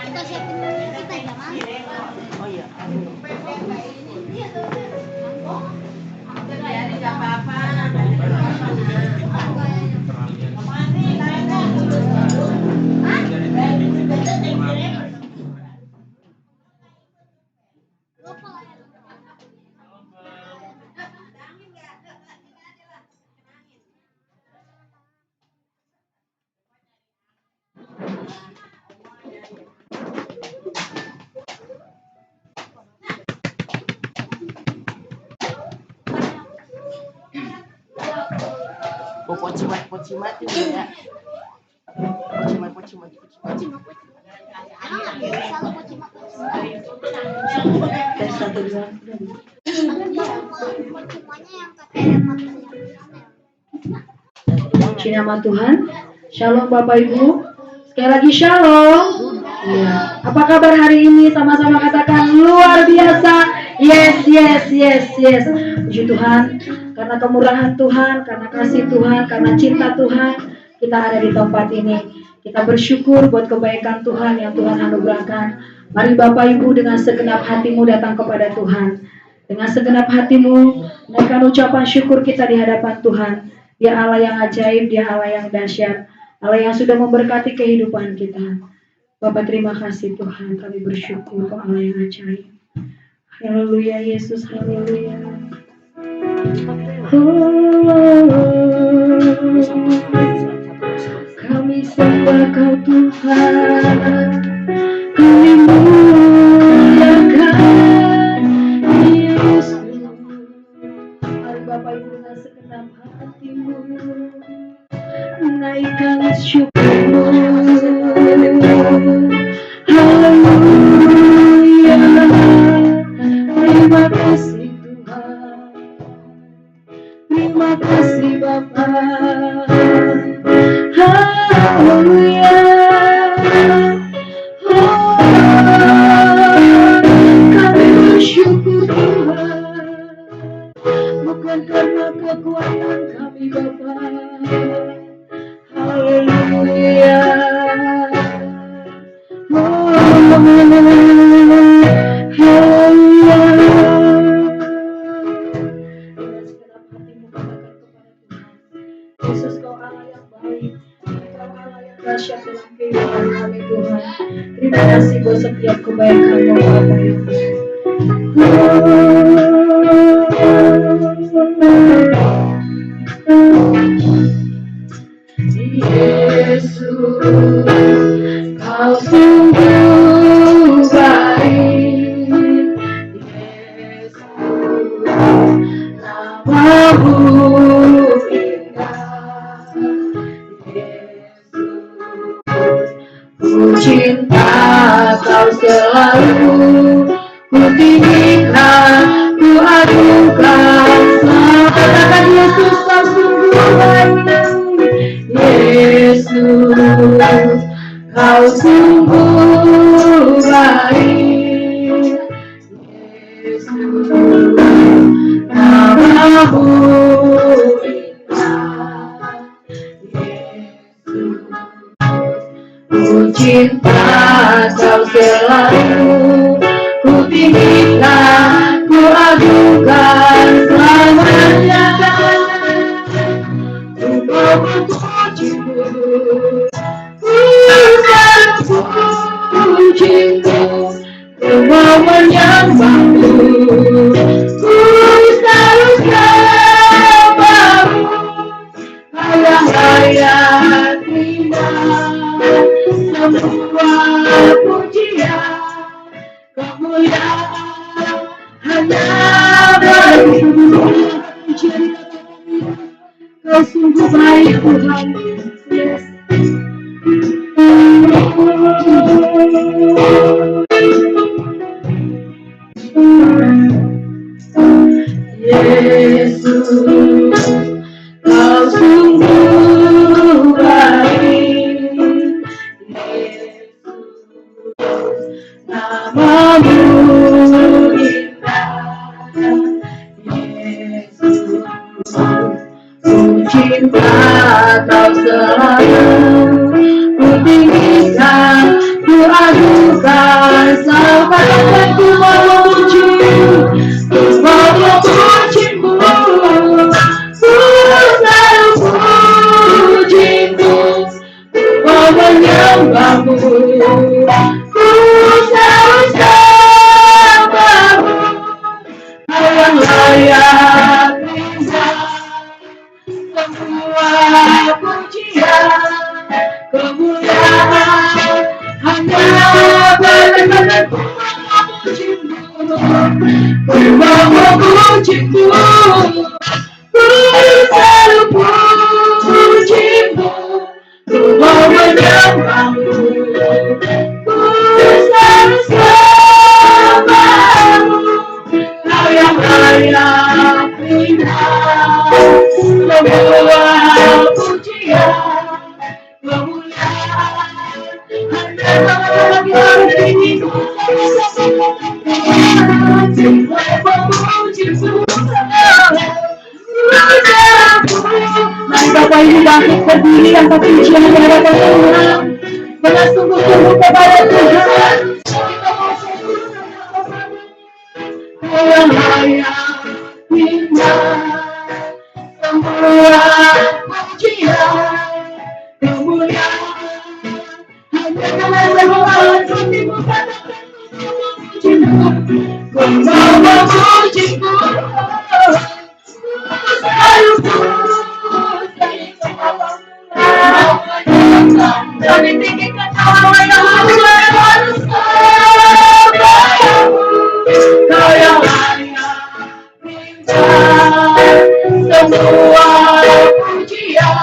Kita siapin kita ya, Mas. Oh iya. Pocimat juga ya. Pocimat. Tes 1 2. Puji nama Tuhan. Shalom Bapak Ibu. Sekali lagi shalom. Ya. Apa kabar hari ini? Sama-sama katakan luar biasa. Yes. Puji Tuhan. Karena kemurahan Tuhan, karena kasih Tuhan, karena cinta Tuhan, kita ada di tempat ini. Kita bersyukur buat kebaikan Tuhan yang Tuhan anugerahkan. Mari Bapak Ibu dengan segenap hatimu datang kepada Tuhan. Dengan segenap hatimu, naikkan ucapan syukur kita di hadapan Tuhan. Dia Allah yang ajaib, Dia Allah yang dahsyat, Allah yang sudah memberkati kehidupan kita. Bapak terima kasih Tuhan, kami bersyukur Kau Allah yang ajaib. Haleluya Yesus, haleluya. Kami sembah Kau Tuhan, kami muliakan Yesus. Mari Bapak Ibu dengan segenap hatimu naikkan syukurmu. Haleluya. Terima kasih Tuhan, terima kasih Bapa. Haleluya. Kami bersyukur Tuhan, bukan karena kekuatan kami Bapa. Haleluya. Yesus Kau Allah yang baik, Kau Allah yang dahsyat dalam kehidupan kami Tuhan. Terima kasih buat setiap kebaikan-Mu Bapa ya. Yesus, Kau sungguh baik. Yesus, Namamu indah. Yesus, ku cinta Kau selalu. Ku tinggikan, ku agungkan. Katakan Yesus, Kau sungguh baik. Yesus, Kau sungguh baik. Yesus, Namamu indah. Yesus, ku cinta Kau selalu. Ku tinggikan, ku agungkan selamanya. Ku mau memuji-Mu, ku selalu puji-Mu, ku mau menyembah-Mu, ku selalu sembah-Mu. Layak indah semua pujian, kemuliaan hanya bagi-Mu. Kau sungguh baik Tuhan. Yes. Yesus, Kau sungguh baik. Yesus, Namamu indah. Yesus, ku cinta Kau selalu. Ku tinggikan, ku agukan, sampai ku memuji, ku memujimu, ku selalu pujimu, ku menyembahmu, ku selalu sembahmu, kau yang layak semua pujian, kemuliaan hanya benar-benar ku memujimu, ku memujimu, ku selalu pujimu, ku menyembahmu, ku selalu sembahmu, kau yang layak semua pujian, kemuliaan hanya bagi dirimu, mari Bapak Ibu bangkit berdiri tanpa pujian di hadapan Tuhan, dengan sungguh-sungguh kepada Tuhan. Kau yang layak semua pujian, kemuliaan hanya Tuhan, hatimu katakan ku memujimu, selalu kami tinggikan nama yang harus kau yang layak semua pujian,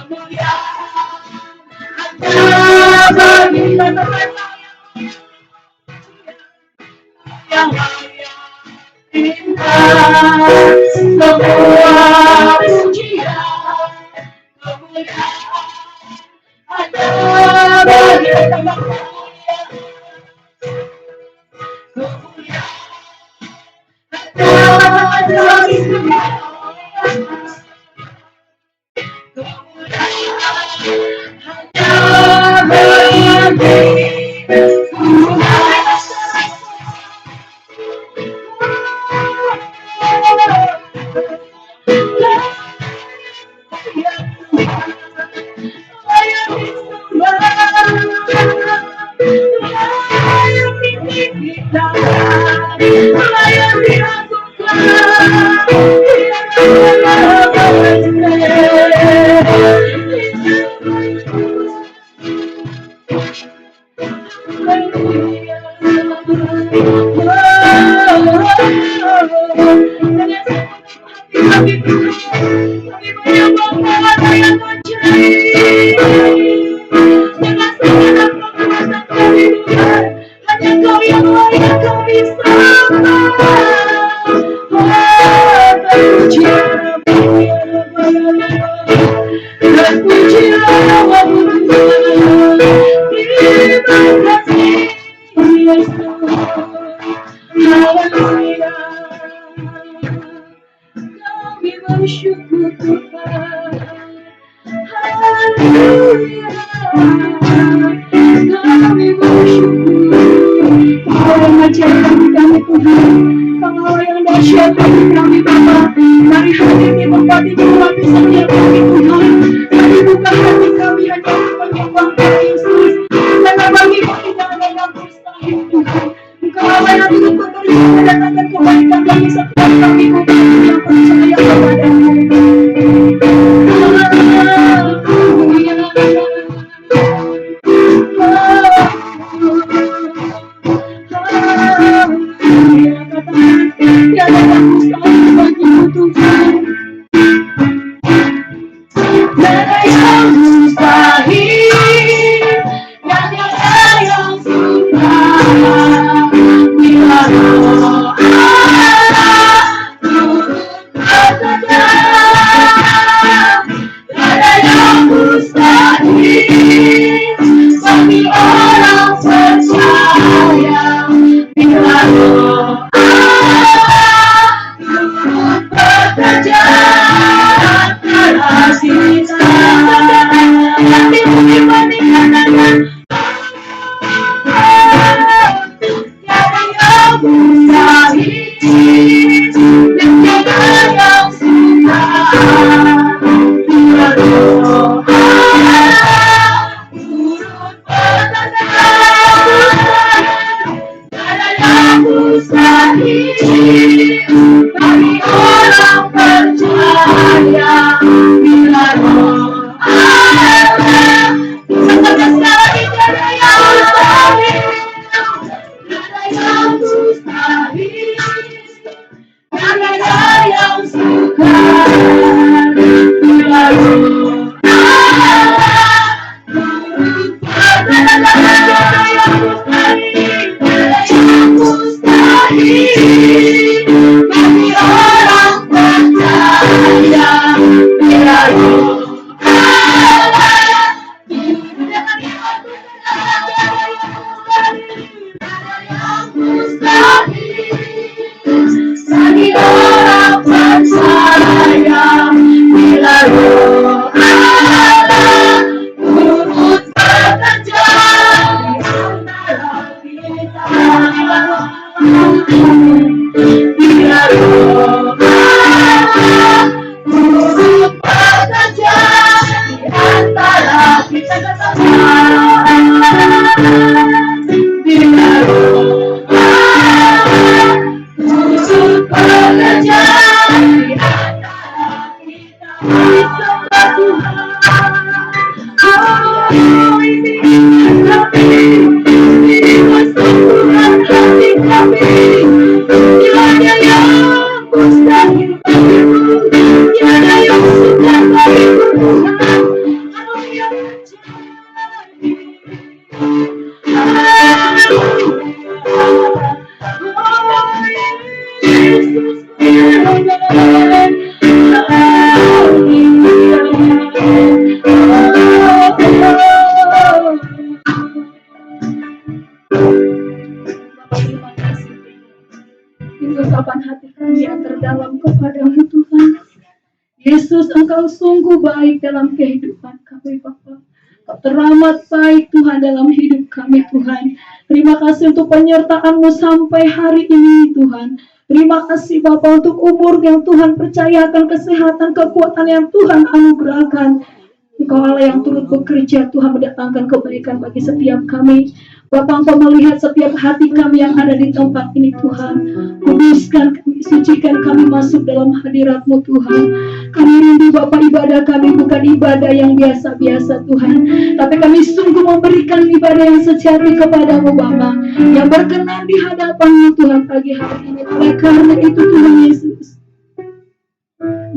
kemuliaan hanya bagi Tuhan yang layak semua pujian, kemuliaan hanya bagi Tuhan. kita kusut bekerja di antara kita bersama Tuhan. Oh, ini persatuan hati kami, tiada yang mustahil bagimu, tiada yang sukar bagimu Tuhan. Haleluya terjadi. Ungkapan hati kami yang terdalam kepadamu Tuhan. Yesus, Engkau sungguh baik dalam kehidupan kami Bapa. Kau teramat baik Tuhan dalam hidup kami Tuhan. Terima kasih untuk penyertaan-Mu sampai hari ini Tuhan. Terima kasih Bapa untuk umur yang Tuhan percayakan, kesehatan, kekuatan yang Tuhan anugerahkan. Engkau Allah yang turut bekerja, Tuhan mendatangkan kebaikan bagi setiap kami. Bapa, Engkau melihat setiap hati kami yang ada di tempat ini Tuhan. Kuduskan kami, sucikan kami masuk dalam hadirat-Mu Tuhan. Kami rindu Bapa, ibadah kami bukan ibadah yang biasa-biasa Tuhan, tapi kami sungguh memberikan ibadah yang sejati kepadamu Bapa, yang berkenan di hadapan-Mu Tuhan pagi hari ini. Oleh karena itu Tuhan Yesus,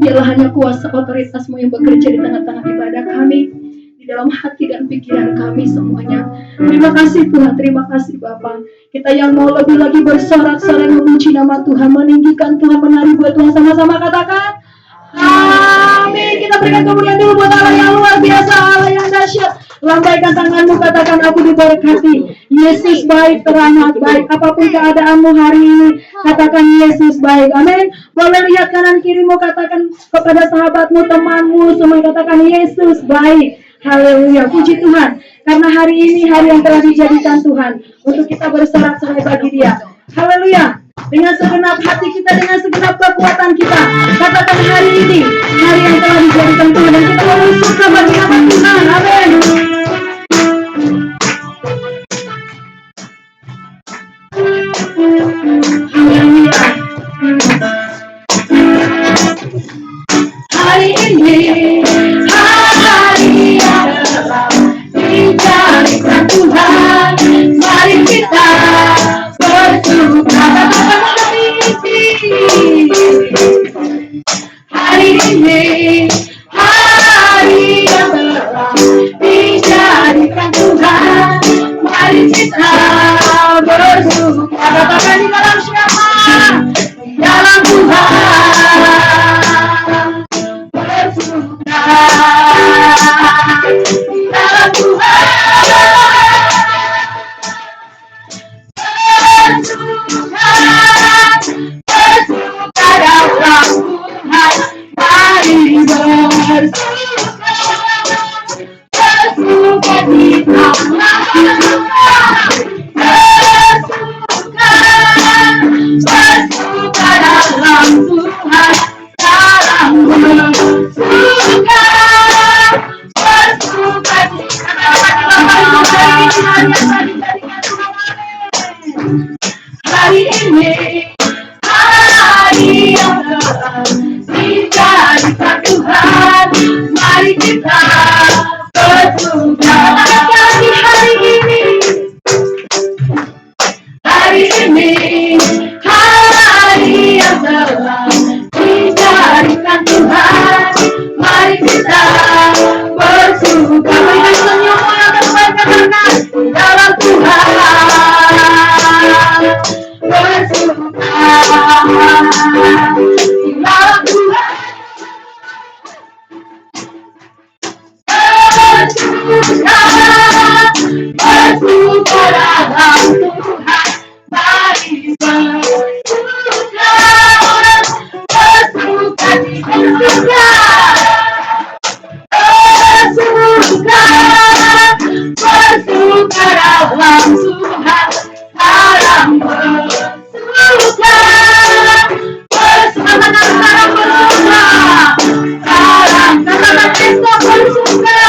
biarlah hanya kuasa otoritas-Mu yang bekerja di tengah-tengah ibadah kami, di dalam hati dan pikiran kami semuanya. Terima kasih Tuhan, terima kasih Bapa. Kita yang mau lebih lagi bersorak-sorai memuji nama Tuhan, meninggikan Tuhan, menari buat Tuhan, sama-sama katakan amin. Kita berikan kemuliaan dulu buat Allah yang luar biasa, Allah yang dahsyat. Lambaikan tanganmu, katakan aku diberkati. Yesus baik, teramat baik. Apapun keadaanmu hari ini, katakan Yesus baik. Amin. Boleh lihat kanan kirimu, katakan kepada sahabatmu, temanmu, semua katakan Yesus baik. Haleluya, puji Tuhan. Karena hari ini hari yang telah dijadikan Tuhan untuk kita bersorak-sorai bagi Dia. Haleluya. Dengan segenap hati kita, dengan segenap kekuatan kita, katakan hari ini hari yang telah dijadikan Tuhan, dan kita mau bersyukur bagi nama Tuhan. Amin. Haleluya. Hari ini hari yang telah dijadikan Tuhan, mari kita bersuka. Hari ini hari yang telah dijadikan Tuhan, mari kita bersuka. Katakan di dalam siapa? Di dalam Tuhan bersuka. Di dalam Tuhan bersuka. Bersuka dalam Tuhan, mari bersuka. Bersuka di tanah Tuhan. Bersuka. Bersuka dalam Tuhan. Dalam bersuka. Bersuka di tanah Tuhan. Hari ini hari yang telah dijadikan Tuhan, mari kita bersuka. Di hari ini hari yang telah dijadikan Tuhan, mari kita bersuka. Berikan senyum yang terbaik, katakan dalam Tuhan bersuka. Dalam Tuhan bersuka. Bersuka dalam Tuhan, mari bersuka. Bersuka di surga. Bersuka. Bersuka dalam Tuhan. Dalam bersuka. Bersama dalam bersuka. Dalam kata-kata kita bersuka.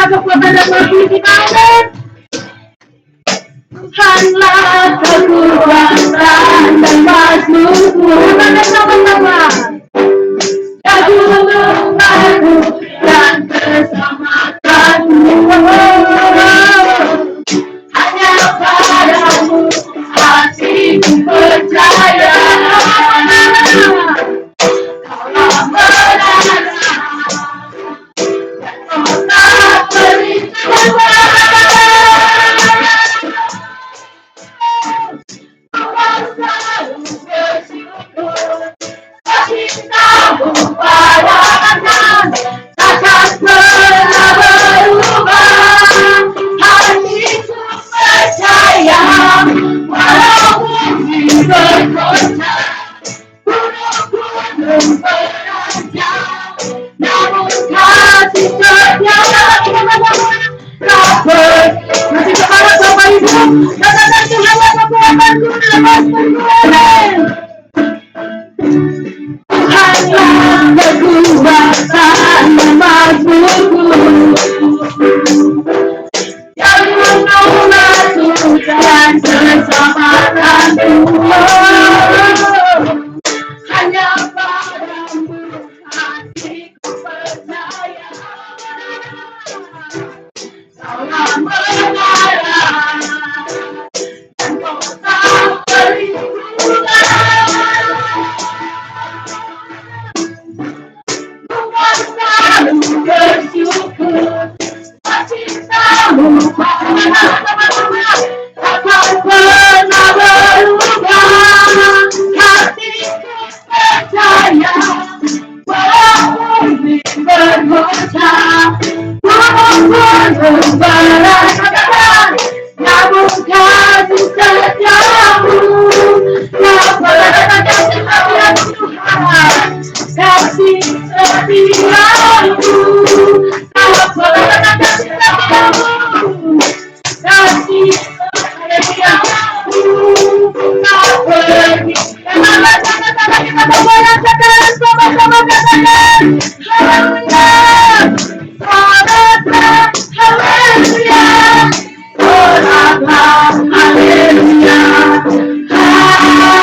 kekuatan dan waktu kita. Amin. Tuhanlah kekuatan dan mazmurku. Sama-sama. Aku dan keselamatanmu. Hanya padamu hatiku percaya. Kaulah menara dan kota perlindungan. Kau selalu bersyukur. Cintamu padaku takkan pernah berubah. Hatiku percaya walaupun bergoncang, gunung-gunung berajang, namun kasih setiamu dapat. Masih semangat Bapak Ibu, katakan Tuhanlah kekuatanku lepas berguling. Tuhanlah kekuatan dan mazmurku, yang menolongku dan keselamatanku. Hanya padamu hatiku percaya. Kaulah menara dan kota perlindungan. Selalu bersyukur, cintamu padaku takkan pernah berubah. Hatiku percaya walaupun bergoncang, gunung-gunung berajang, namun kasih setiamu dapat. Kasih setiamu dapat. Kasih setiamu tak pergi. Katakan kita membayangkan sama-sama katakan haleluya, solatlah haleluya, solatlah haleluya, haleluya.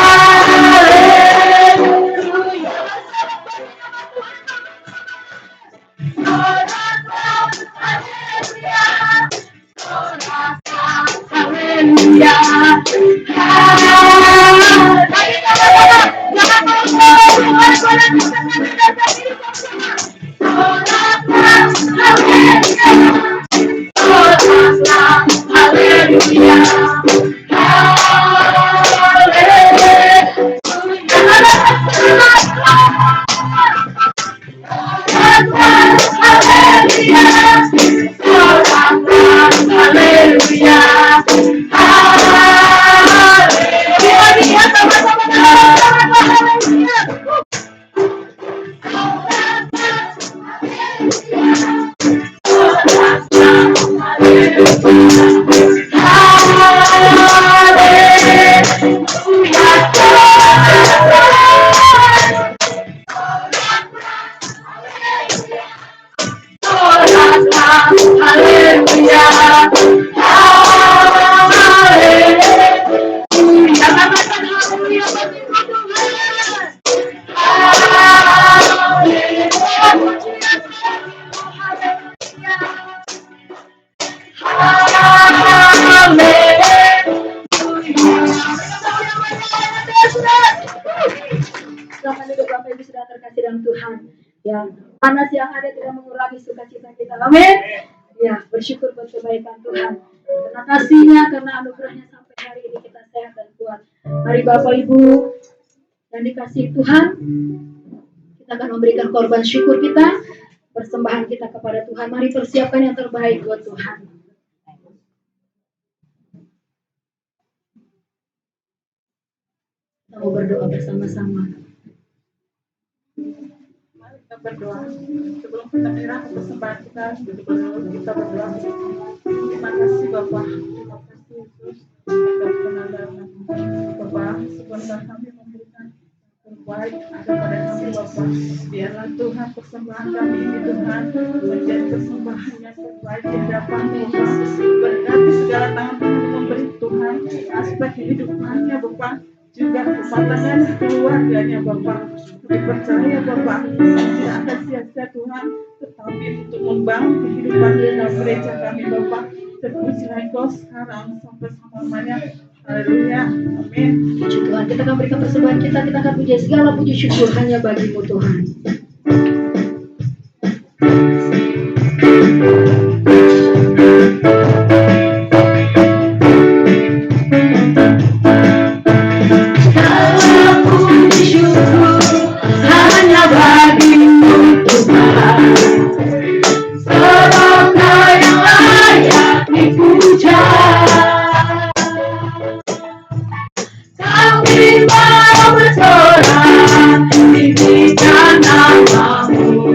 Haleluya. Silakan duduk Bapak Ibu sudah terkasih dalam Tuhan. Ya, panas yang ada tidak mengurangi sukacita kita. Amin. Ya, bersyukur buat kebaikan Tuhan. Karena kasih-Nya, karena anugerah-Nya sampai hari ini kita sehat dan kuat. Mari Bapak Ibu yang dikasihi Tuhan, kita akan memberikan korban syukur kita, persembahan kita kepada Tuhan. Mari persiapkan yang terbaik buat Tuhan. Kita mau berdoa bersama-sama. Mari kita berdoa. Sebelum kita menyerahkan persembahan kita, kita berdoa. Terima kasih Bapak. Terima kasih Yesus. Atas penandaran Bapak, sebentar kami memberikan terbaik ada pada kami. Bapak. Biarlah Tuhan persembahan kami ini Tuhan menjadi persembahan yang terbaik di hadapan Bapak. Berkati segala tangan Tuhan memberi Tuhan aspek kehidupannya Bapak, juga kematangan keluarganya Bapak. Kami percaya Bapak tidak akan sia-sia Tuhan, tetapi untuk membangun kehidupan dalam gereja kami Bapak. Terpujilah Engkau sekarang sampai selamanya. Haleluya, amin. Puji Tuhan, kita akan berikan persembahan kita akan puji segala puji syukur hanya bagimu Tuhan. Segala puji syukur hanya bagimu Tuhan. Sebab Kau yang layak dipuja. Kami mau bersorak tinggikan namamu.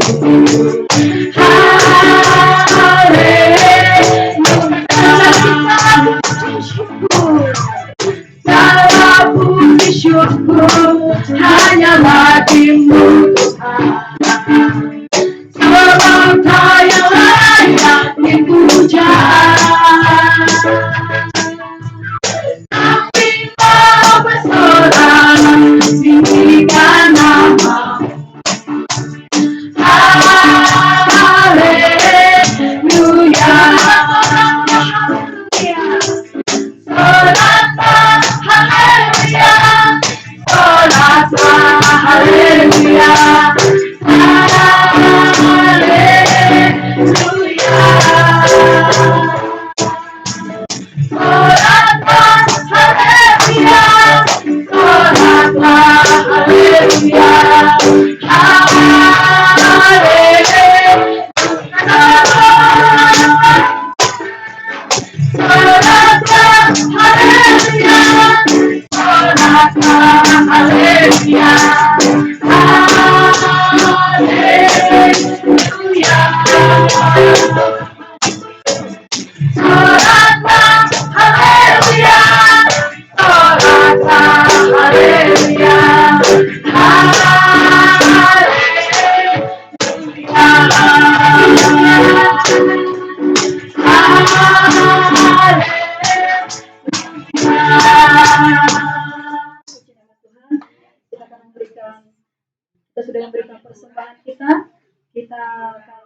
Segala puji syukur hanya bagimu Tuhan. Sebab Kau yang layak dipuja. Kami mau bersorak tinggikan namamu. Haleluya. Solatlah haleluya. Solatlah haleluya. Haleluya. Solatlah haleluya. Solatlah haleluya. Kita sudah memberikan persembahan kita akan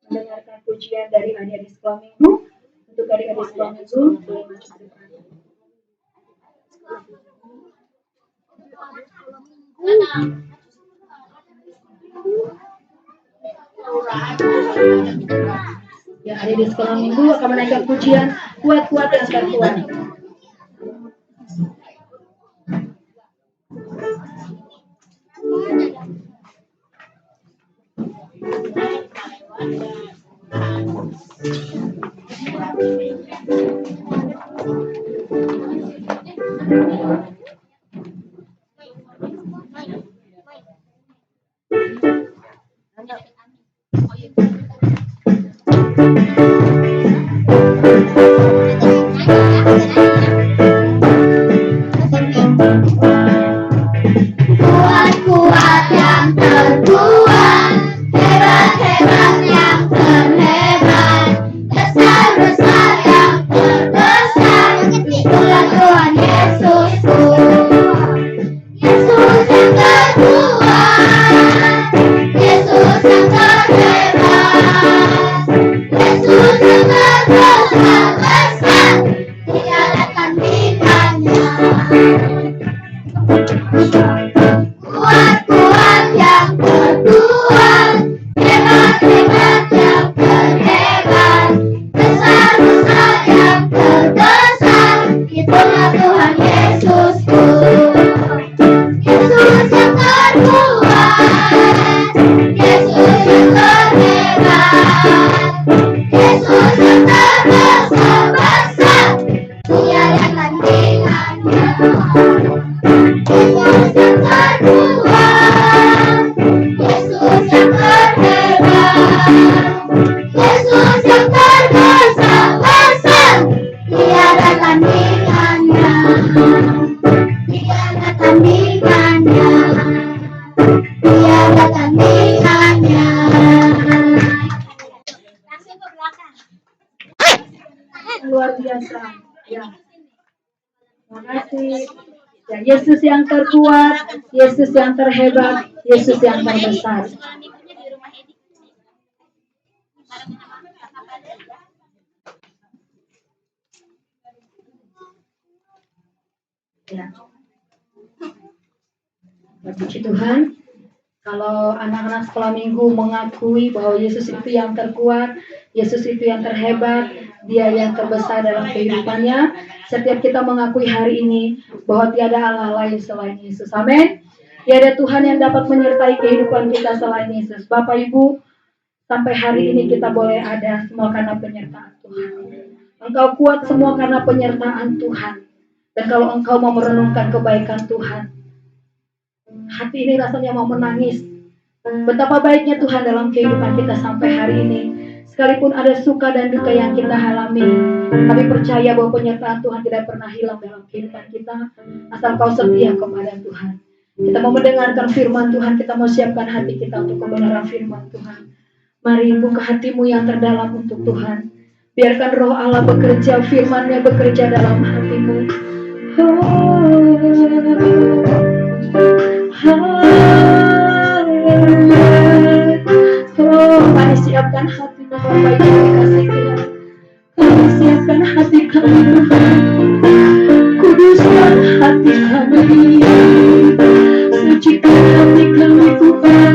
mendengarkan pujian dari adik-adik sekolah minggu. Untuk adik-adik sekolah minggu, boleh masuk ke depan. Ya, adik-adik sekolah minggu akan menaikkan pujian kuat-kuat yang kuat. Kuat-kuat yang terkuat, hebat-hebat yang terhebat, besar-besar yang terbesar, itulah Tuhan Yesusku. Yesus yang terkuat, Yesus yang terhebat, Yesus yang luar biasa. Ya, terima kasih. Ya, Yesus yang terkuat, Yesus yang terhebat, Yesus yang terbesar. Sekolah minggunya di rumah Edi. Ya. Puji Tuhan. Kalau anak-anak sekolah minggu mengakui bahwa Yesus itu yang terkuat, Yesus itu yang terhebat, Dia yang terbesar dalam kehidupannya, setiap kita mengakui hari ini bahwa tiada Allah lain selain Yesus. Amin. Tiada Tuhan yang dapat menyertai kehidupan kita selain Yesus. Bapak Ibu, sampai hari ini kita boleh ada semua karena penyertaan Tuhan. Engkau kuat semua karena penyertaan Tuhan. Dan kalau engkau mau merenungkan kebaikan Tuhan, hati ini rasanya mau menangis. Betapa baiknya Tuhan dalam kehidupan kita sampai hari ini. Sekalipun ada suka dan duka yang kita alami, kami percaya bahwa penyertaan Tuhan tidak pernah hilang dalam kehidupan kita, asal kau setia kepada Tuhan. Kita mau mendengarkan firman Tuhan, kita mau siapkan hati kita untuk kebenaran firman Tuhan. Mari buka hatimu yang terdalam untuk Tuhan. Biarkan roh Allah bekerja, firman-Nya bekerja dalam hatimu. Mari siapkan hati Bapak Ibu dikasih Tuhan. Kami siapkan hati kami Tuhan. Kuduskan hati kami, sucikan hati kami Tuhan.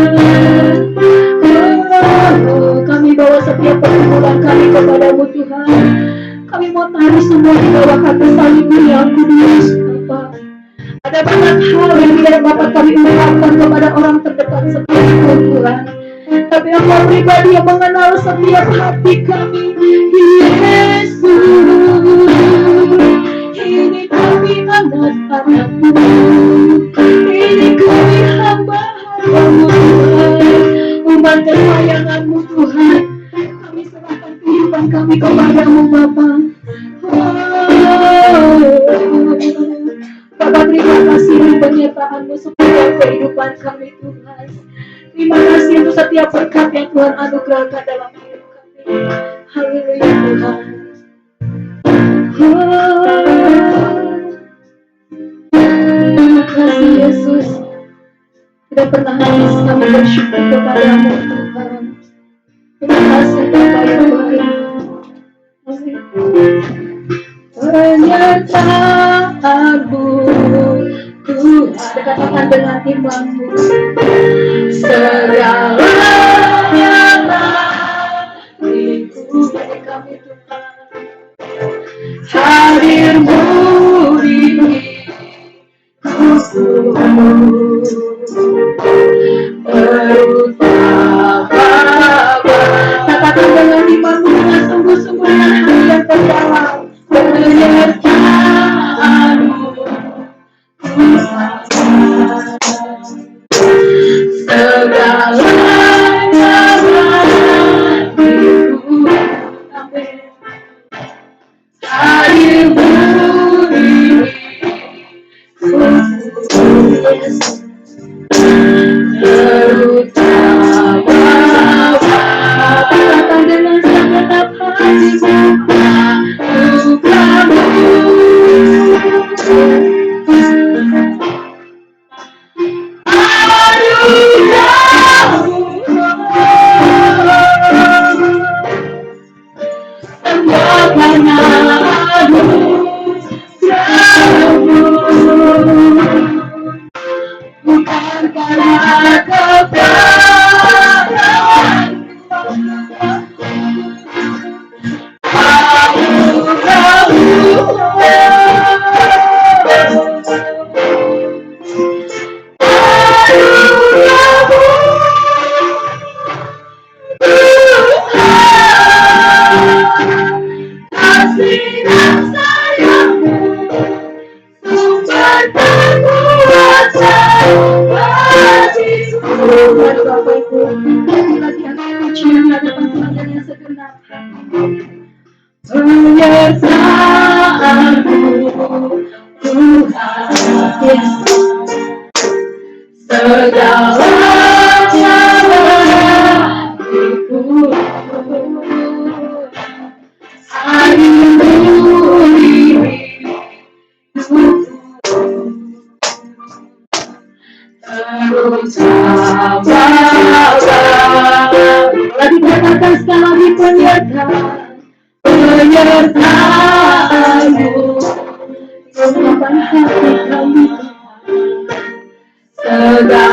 Kami bawa setiap pergumulan kami kepadamu Tuhan. Kami mau taruh semua di bawah kaki salib-Mu yang kudus Bapa. Ada banyak hal yang tidak dapat kami ungkapkan kepada orang terdekat sekalipun Tuhan. Tapi Engkau pribadi yang mengenal setiap hati kami. Yesus, ini kami anak-anak-Mu, ini kami hamba-hamba-Mu Tuhan, umat kesayangan-Mu Tuhan. Kami serahkan kehidupan kami kepadamu Bapa. Bapa, terima kasih penyertaan-Mu sepanjang kehidupan kami Tuhan. Terima kasih untuk setiap berkat yang Tuhan anugerahkan dalam hidup kami. Haleluya Tuhan. Terima kasih Yesus. Tidak pernah habis kami bersyukur kepadamu Tuhan. Terima kasih Bapa yang baik. Penyertaan-Mu Tuhan, katakan dengan iman-Mu. Segalanya bagiku bagi kami Tuhan. Hadir-Mu di hidupku, terutama katakan dengan iman-Mu dengan sungguh-sungguh dengan hati yang terdalam. Penyertaan-Mu Tuhan, segalanya bagiku, amin. Hadir-Mu di hidupku, terutama katakan dengan segenap hati-Mu. Segalanya bagiku, menyertai-Mu. Kehidupan hati kami, segalanya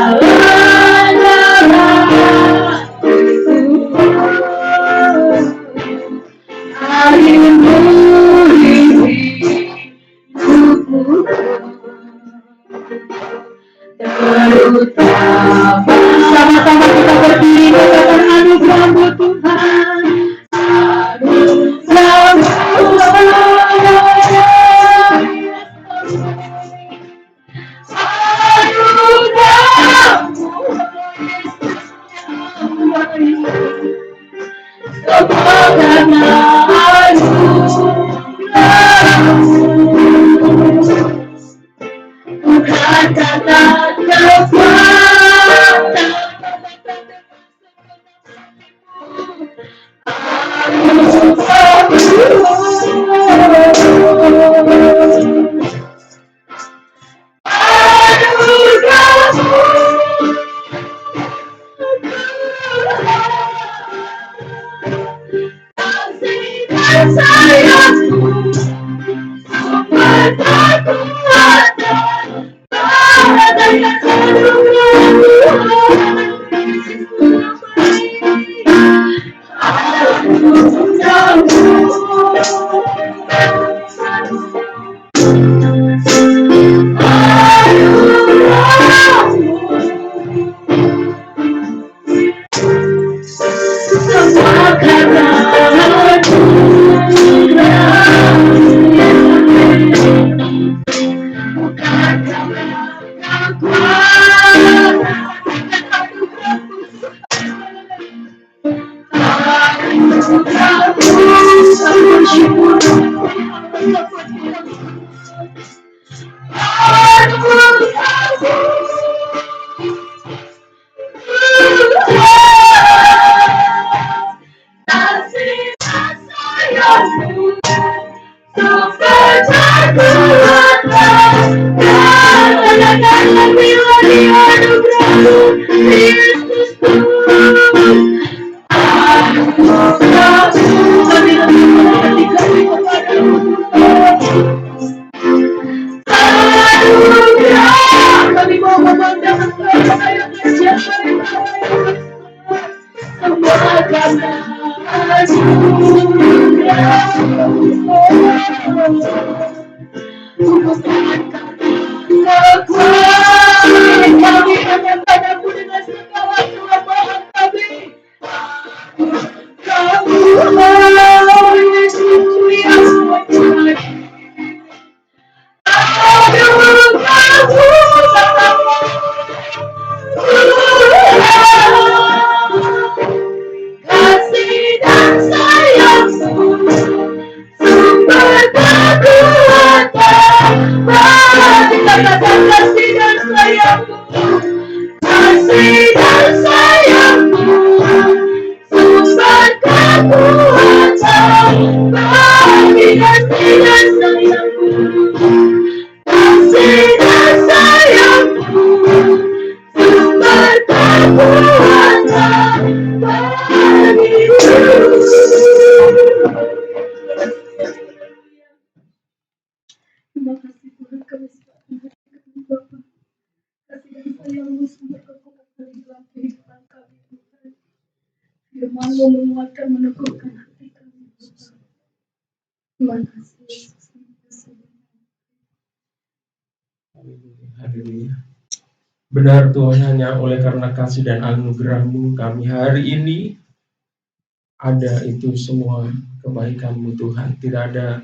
harimu hidupku, terutama sama-sama kita berdiri katakan anugerah-Mu Tuhan, bukan kata kekuatan, Firman-Mu menguatkan, meneguhkan hati kami. Terima kasih Yesus. Haleluya. Benar Tuhan, hanya oleh karena kasih dan anugerah-Mu kami hari ini ada itu semua kebaikan-Mu Tuhan. Tidak ada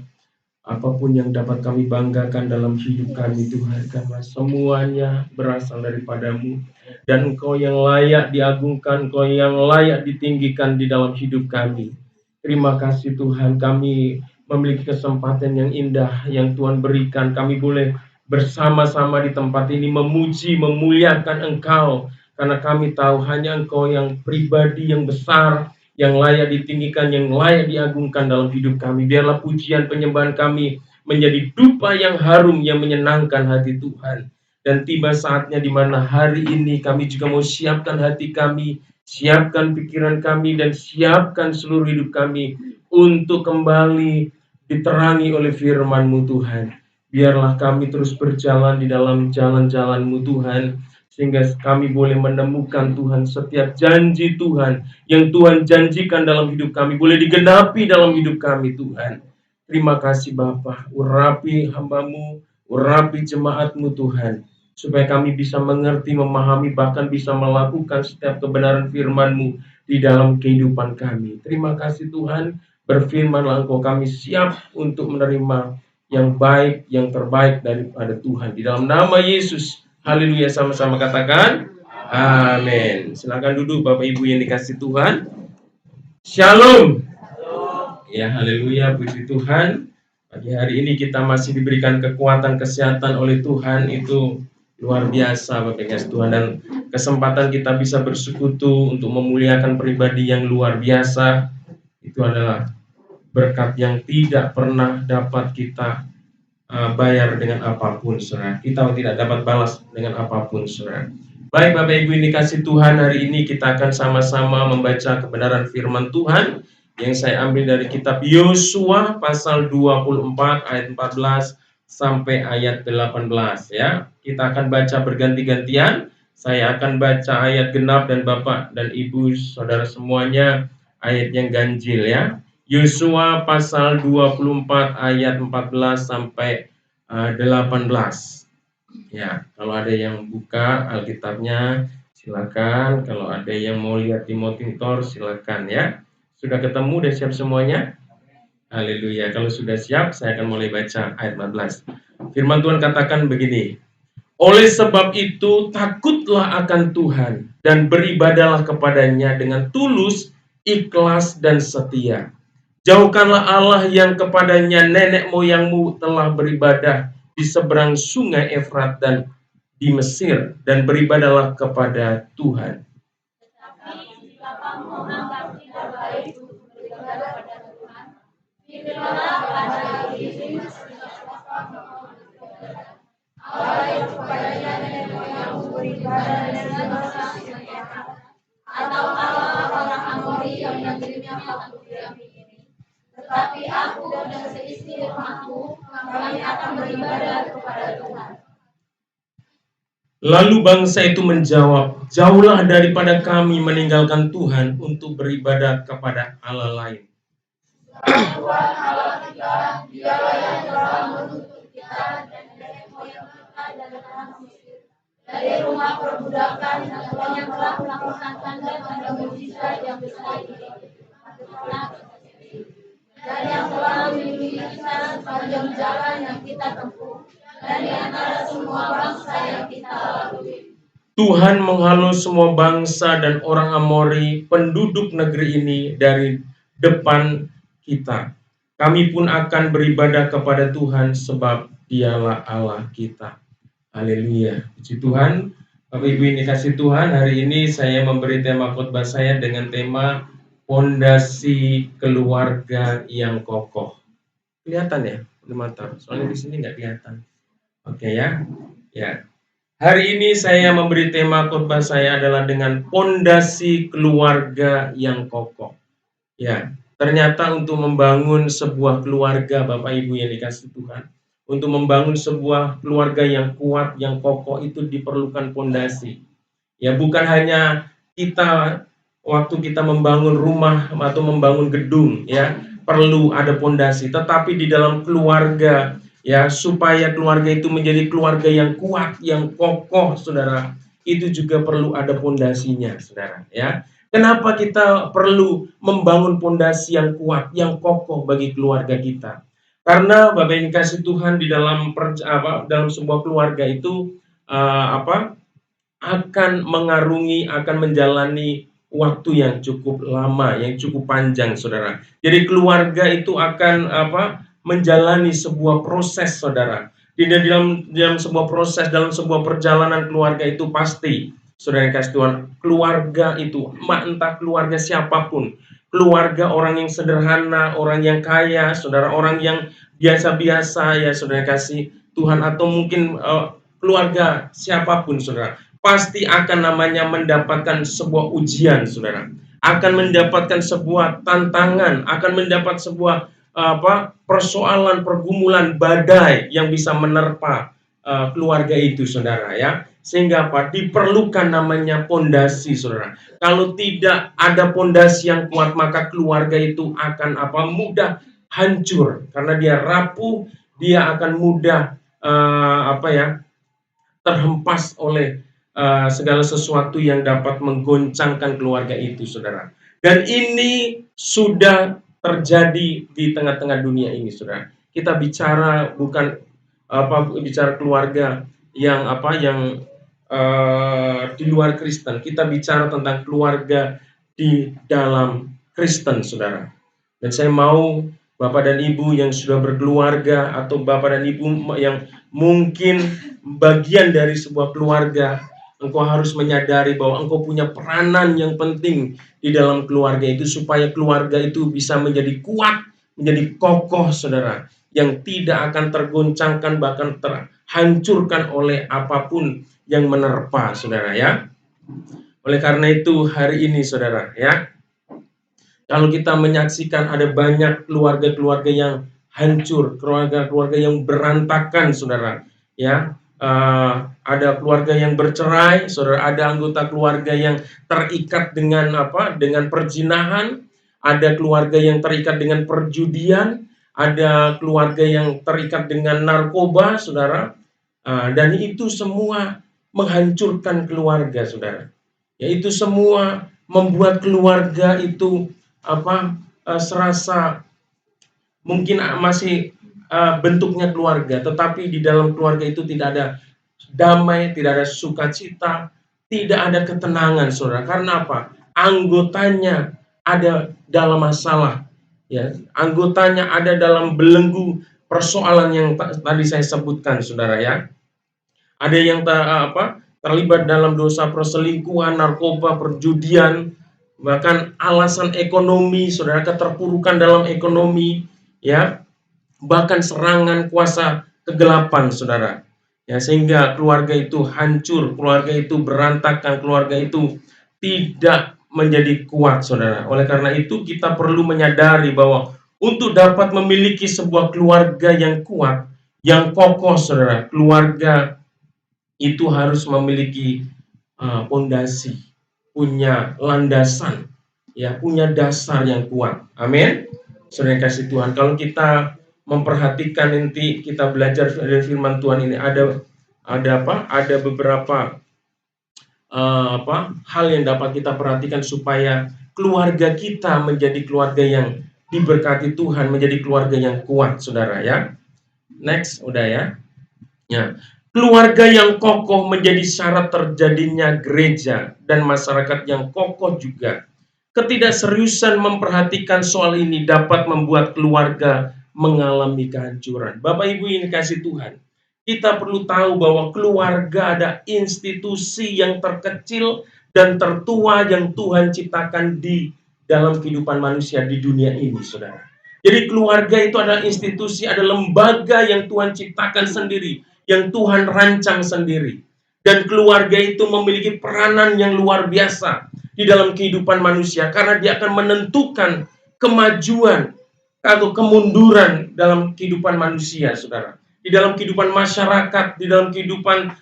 apapun yang dapat kami banggakan dalam hidup kami Tuhan, karena semuanya berasal daripada-Mu. Dan Engkau yang layak diagungkan, Engkau yang layak ditinggikan di dalam hidup kami. Terima kasih Tuhan, kami memiliki kesempatan yang indah yang Tuhan berikan. Kami boleh bersama-sama di tempat ini memuji, memuliakan Engkau. Karena kami tahu hanya Engkau yang pribadi yang besar, yang layak ditinggikan, yang layak diagungkan dalam hidup kami. Biarlah pujian penyembahan kami menjadi dupa yang harum yang menyenangkan hati Tuhan. Dan tiba saatnya di mana hari ini kami juga mau siapkan hati kami, siapkan pikiran kami, dan siapkan seluruh hidup kami untuk kembali diterangi oleh firman-Mu Tuhan. Biarlah kami terus berjalan di dalam jalan-jalan-Mu Tuhan, sehingga kami boleh menemukan Tuhan setiap janji Tuhan yang Tuhan janjikan dalam hidup kami boleh digenapi dalam hidup kami Tuhan. Terima kasih Bapa, urapi hamba-Mu, urapi jemaat-Mu Tuhan, supaya kami bisa mengerti, memahami, bahkan bisa melakukan setiap kebenaran firman-Mu di dalam kehidupan kami. Terima kasih Tuhan, berfirmanlah Engkau, kami siap untuk menerima yang baik, yang terbaik daripada Tuhan. Di dalam nama Yesus, haleluya, sama-sama katakan, amin. Silakan duduk Bapak Ibu yang dikasih Tuhan. Shalom. Ya, haleluya, puji Tuhan. Pagi hari ini kita masih diberikan kekuatan, kesehatan oleh Tuhan, itu luar biasa Bapak Ibu Tuhan, dan kesempatan kita bisa bersekutu untuk memuliakan pribadi yang luar biasa, itu adalah berkat yang tidak pernah dapat kita bayar dengan apapun, saudara. Kita tidak dapat balas dengan apapun, saudara. Baik Bapak Ibu yang dikasih Tuhan, hari ini kita akan sama-sama membaca kebenaran firman Tuhan yang saya ambil dari kitab Yosua pasal 24 ayat 14 sampai ayat 18 ya. Kita akan baca berganti-gantian. Saya akan baca ayat genap dan Bapak dan Ibu saudara semuanya ayat yang ganjil ya. Yosua pasal 24 ayat 14 sampai 18. Ya, kalau ada yang buka Alkitabnya silakan, kalau ada yang mau lihat di monitor silakan ya. Sudah ketemu, sudah siap semuanya? Haleluya. Kalau sudah siap, saya akan mulai baca ayat 14. Firman Tuhan katakan begini. Oleh sebab itu, takutlah akan Tuhan dan beribadahlah kepadanya dengan tulus, ikhlas, dan setia. Jauhkanlah Allah yang kepadanya nenek moyangmu telah beribadah di seberang sungai Efrat dan di Mesir, dan beribadahlah kepada Tuhan. Atau Allah orang Amori yang negerinya aku diami ini. Tetapi aku dan seistri rumahku, kami akan beribadah kepada Tuhan. Lalu bangsa itu menjawab, jauhlah daripada kami meninggalkan Tuhan untuk beribadah kepada Allah lain. Tuhan Allah kita, dialah yang telah menuntut kita dan nenek moyang kita dari tanah Mesir, dari rumah perbudakan, dan yang telah melakukan tanda-tanda mujizat yang besar ini, dan yang telah melindungi kita sepanjang jalan yang kita tempuh, dan di antara semua bangsa yang kita lalui. Tuhan menghalau semua bangsa dan orang Amori, penduduk negeri ini dari depan kita. Kami pun akan beribadah kepada Tuhan sebab Dialah Allah kita. Haleluya. Puji Tuhan. Bapak Ibu yang dikasih Tuhan, hari ini saya memberi tema khotbah saya dengan tema Pondasi Keluarga yang Kokoh. Kelihatan ya di mata? Soalnya di sini nggak kelihatan. Oke ya. Ya. Hari ini saya memberi tema khotbah saya adalah dengan pondasi keluarga yang kokoh. Ya, ternyata untuk membangun sebuah keluarga Bapak Ibu yang dikasih Tuhan, untuk membangun sebuah keluarga yang kuat, yang kokoh itu diperlukan pondasi. Ya, bukan hanya kita waktu kita membangun rumah atau membangun gedung ya, perlu ada pondasi, tetapi di dalam keluarga ya, supaya keluarga itu menjadi keluarga yang kuat, yang kokoh, saudara, itu juga perlu ada pondasinya, saudara. Ya, kenapa kita perlu membangun pondasi yang kuat, yang kokoh bagi keluarga kita? Karena Bapak yang dikasih Tuhan di dalam dalam sebuah keluarga itu akan mengarungi, akan menjalani waktu yang cukup lama, yang cukup panjang, saudara. Jadi keluarga itu akan menjalani sebuah proses, saudara. Di dalam sebuah proses, dalam sebuah perjalanan keluarga itu pasti, saudara yang kasih Tuhan, keluarga itu, entah keluarga siapapun, keluarga orang yang sederhana, orang yang kaya, saudara, orang yang biasa-biasa ya, saudara yang kasih Tuhan, atau mungkin keluarga siapapun, saudara, pasti akan namanya mendapatkan sebuah ujian, saudara. akan mendapatkan sebuah tantangan, akan mendapat sebuah persoalan, pergumulan, badai yang bisa menerpa keluarga itu, saudara ya. Sehingga diperlukan namanya pondasi, saudara. Kalau tidak ada pondasi yang kuat, maka keluarga itu akan mudah hancur karena dia rapuh, dia akan mudah terhempas oleh segala sesuatu yang dapat menggoncangkan keluarga itu, saudara. Dan ini sudah terjadi di tengah-tengah dunia ini, saudara. Kita bicara bukan bicara keluarga yang di luar Kristen. Kita bicara tentang keluarga di dalam Kristen, saudara. Dan saya mau Bapak dan Ibu yang sudah berkeluarga, atau Bapak dan Ibu yang mungkin bagian dari sebuah keluarga, engkau harus menyadari bahwa engkau punya peranan yang penting di dalam keluarga itu, supaya keluarga itu bisa menjadi kuat, menjadi kokoh, saudara, yang tidak akan tergoncangkan, bahkan terhancurkan oleh apapun yang menerpa, saudara ya. Oleh karena itu hari ini, saudara ya, kalau kita menyaksikan ada banyak keluarga-keluarga yang hancur, keluarga-keluarga yang berantakan, saudara ya. Ada keluarga yang bercerai, saudara, ada anggota keluarga yang terikat dengan dengan perzinahan, ada keluarga yang terikat dengan perjudian, ada keluarga yang terikat dengan narkoba, saudara. Dan itu semua menghancurkan keluarga, saudara. Ya, itu semua membuat keluarga itu serasa mungkin masih bentuknya keluarga, tetapi di dalam keluarga itu tidak ada damai, tidak ada sukacita, tidak ada ketenangan, saudara. Karena apa? Anggotanya ada dalam masalah, ya. Anggotanya ada dalam belenggu persoalan yang tadi saya sebutkan, saudara ya. Ada yang terlibat dalam dosa perselingkuhan, narkoba, perjudian, bahkan alasan ekonomi, saudara, keterpurukan dalam ekonomi, ya, bahkan serangan kuasa kegelapan, saudara, ya, sehingga keluarga itu hancur, keluarga itu berantakan, keluarga itu tidak menjadi kuat, saudara. Oleh karena itu kita perlu menyadari bahwa untuk dapat memiliki sebuah keluarga yang kuat, yang kokoh, saudara, keluarga itu harus memiliki pondasi, punya landasan, ya, punya dasar yang kuat. Amin. Saudara yang kasih Tuhan, kalau kita memperhatikan, nanti kita belajar dari firman Tuhan ini, ada beberapa hal yang dapat kita perhatikan supaya keluarga kita menjadi keluarga yang diberkati Tuhan, menjadi keluarga yang kuat, saudara ya. Next, udah ya. Ya. Keluarga yang kokoh menjadi syarat terjadinya gereja dan masyarakat yang kokoh juga. Ketidakseriusan memperhatikan soal ini dapat membuat keluarga mengalami kehancuran. Bapak Ibu yang dikasih Tuhan, kita perlu tahu bahwa keluarga ada institusi yang terkecil dan tertua yang Tuhan ciptakan di dalam kehidupan manusia di dunia ini, saudara. Jadi keluarga itu adalah institusi, ada lembaga yang Tuhan ciptakan sendiri, yang Tuhan rancang sendiri. Dan keluarga itu memiliki peranan yang luar biasa di dalam kehidupan manusia, karena dia akan menentukan kemajuan atau kemunduran dalam kehidupan manusia, saudara. Di dalam kehidupan masyarakat, di dalam kehidupan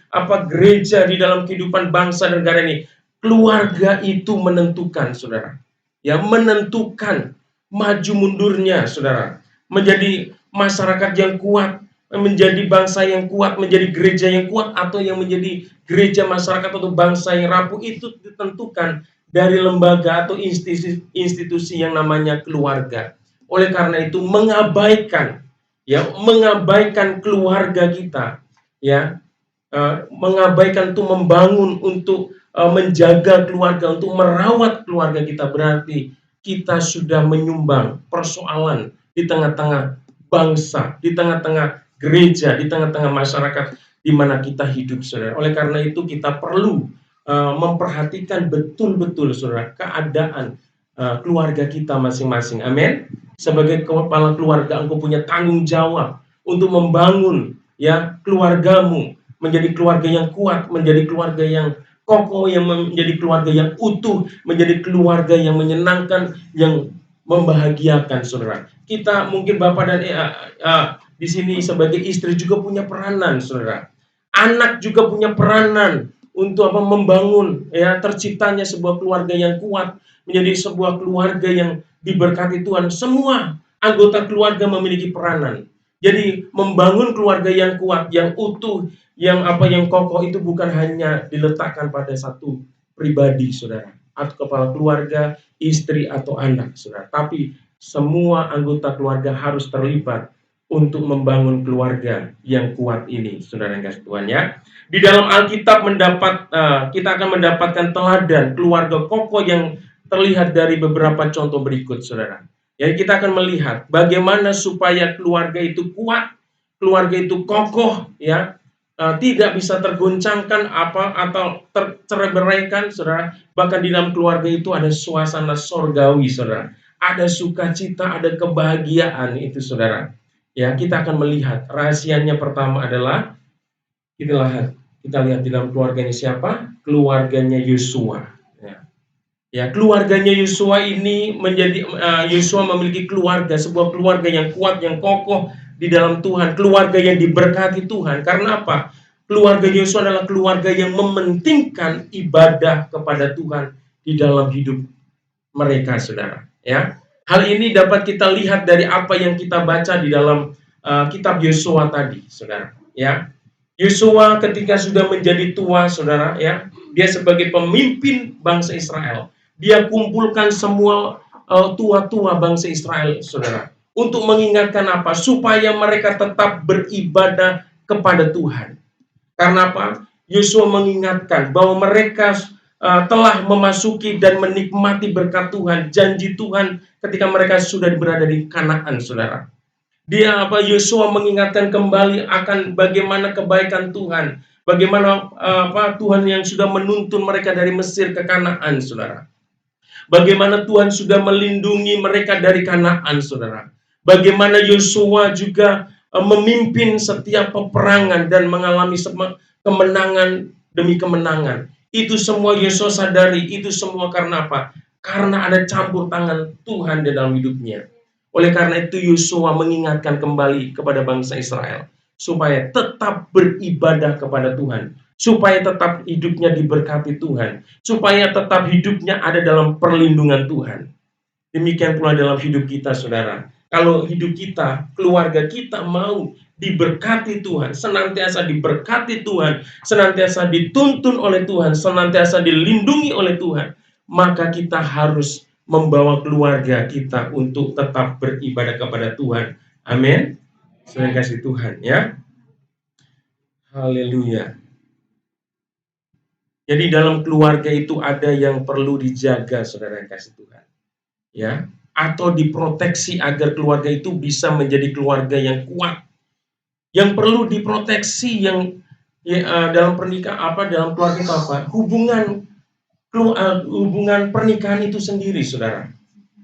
gereja, di dalam kehidupan bangsa dan negara ini, keluarga itu menentukan, saudara. Ya, menentukan maju mundurnya, saudara. Menjadi masyarakat yang kuat, menjadi bangsa yang kuat, menjadi gereja yang kuat, atau yang menjadi gereja, masyarakat, atau bangsa yang rapuh, itu ditentukan dari lembaga atau institusi yang namanya keluarga. Oleh karena itu mengabaikan keluarga kita, ya, mengabaikan untuk membangun, untuk menjaga keluarga, untuk merawat keluarga kita, berarti kita sudah menyumbang persoalan di tengah-tengah bangsa, di tengah-tengah gereja, di tengah-tengah masyarakat di mana kita hidup, saudara. Oleh karena itu kita perlu memperhatikan betul-betul, saudara, keadaan keluarga kita masing-masing. Amin. Sebagai kepala keluarga, engkau punya tanggung jawab untuk membangun, ya, keluargamu menjadi keluarga yang kuat, menjadi keluarga yang kokoh, yang menjadi keluarga yang utuh, menjadi keluarga yang menyenangkan, yang membahagiakan, saudara. Kita mungkin bapak dan di sini sebagai istri juga punya peranan, saudara. Anak juga punya peranan untuk membangun terciptanya sebuah keluarga yang kuat, menjadi sebuah keluarga yang diberkati Tuhan. Semua anggota keluarga memiliki peranan. Jadi membangun keluarga yang kuat, yang utuh, yang kokoh itu bukan hanya diletakkan pada satu pribadi, saudara, atau kepala keluarga, istri atau anak, saudara. Tapi semua anggota keluarga harus terlibat untuk membangun keluarga yang kuat ini, saudara yang kasih Tuhan, ya. Di dalam Alkitab kita akan mendapatkan teladan keluarga kokoh yang terlihat dari beberapa contoh berikut, saudara. Jadi kita akan melihat bagaimana supaya keluarga itu kuat, keluarga itu kokoh, ya, tidak bisa tergoncangkan atau terceraikan, saudara. Bahkan di dalam keluarga itu ada suasana sorgawi, saudara. Ada sukacita, ada kebahagiaan itu, saudara. Ya, kita akan melihat rahasianya. Pertama adalah kita lihat di dalam keluarganya siapa? Keluarganya Yosua. Ya, keluarganya Yosua ini Yosua memiliki keluarga, sebuah keluarga yang kuat, yang kokoh di dalam Tuhan, keluarga yang diberkati Tuhan. Karena apa? Keluarga Yosua adalah keluarga yang mementingkan ibadah kepada Tuhan di dalam hidup mereka, saudara. Ya, hal ini dapat kita lihat dari apa yang kita baca di dalam kitab Yosua tadi, saudara. Ya, Yosua ketika sudah menjadi tua, saudara, ya, dia sebagai pemimpin bangsa Israel. Dia kumpulkan semua tua-tua bangsa Israel, saudara, untuk mengingatkan apa? Supaya mereka tetap beribadah kepada Tuhan. Karena apa? Yosua mengingatkan bahwa mereka telah memasuki dan menikmati berkat Tuhan, janji Tuhan ketika mereka sudah berada di Kanaan, saudara. Yosua mengingatkan kembali akan bagaimana kebaikan Tuhan, bagaimana Tuhan yang sudah menuntun mereka dari Mesir ke Kanaan, saudara. Bagaimana Tuhan sudah melindungi mereka dari Kanaan, saudara. Bagaimana Yosua juga memimpin setiap peperangan dan mengalami kemenangan demi kemenangan. Itu semua Yosua sadari, itu semua karena apa? Karena ada campur tangan Tuhan di dalam hidupnya. Oleh karena itu Yosua mengingatkan kembali kepada bangsa Israel supaya tetap beribadah kepada Tuhan, supaya tetap hidupnya diberkati Tuhan, supaya tetap hidupnya ada dalam perlindungan Tuhan. Demikian pula dalam hidup kita, saudara. Kalau hidup kita, keluarga kita mau diberkati Tuhan, senantiasa diberkati Tuhan, senantiasa dituntun oleh Tuhan, senantiasa dilindungi oleh Tuhan, maka kita harus membawa keluarga kita untuk tetap beribadah kepada Tuhan. Amin. Terima kasih Tuhan, ya. Haleluya. Jadi dalam keluarga itu ada yang perlu dijaga, saudara yang kasih Tuhan, ya, atau diproteksi agar keluarga itu bisa menjadi keluarga yang kuat. Yang perlu diproteksi dalam pernikahan dalam keluarga itu apa? Hubungan pernikahan itu sendiri, saudara.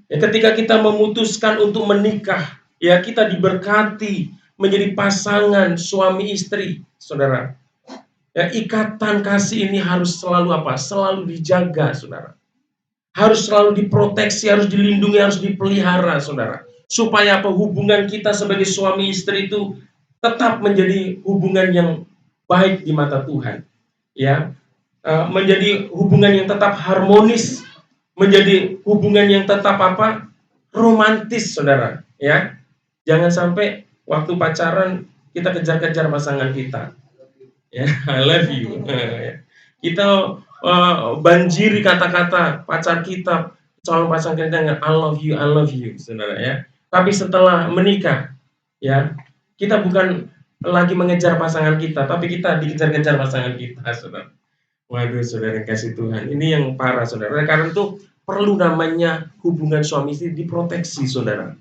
Ya, ketika kita memutuskan untuk menikah, ya, kita diberkati menjadi pasangan suami istri, saudara. Ya, ikatan kasih ini harus selalu apa? Selalu dijaga, saudara. Harus selalu diproteksi, harus dilindungi, harus dipelihara, saudara. Supaya apa? Hubungan kita sebagai suami istri itu tetap menjadi hubungan yang baik di mata Tuhan. Ya, menjadi hubungan yang tetap harmonis, menjadi hubungan yang tetap romantis, saudara. Ya, jangan sampai waktu pacaran kita kejar-kejar pasangan kita. Ya, I love you. Kita banjiri kata-kata pacar kita, calon pasangan kita, I love you, saudara, ya. Tapi setelah menikah, ya, kita bukan lagi mengejar pasangan kita, tapi kita dikejar-kejar pasangan kita, saudara. Waduh, saudara yang kasih Tuhan, ini yang parah, saudara. Karena itu perlu namanya hubungan suami istri diproteksi, saudara.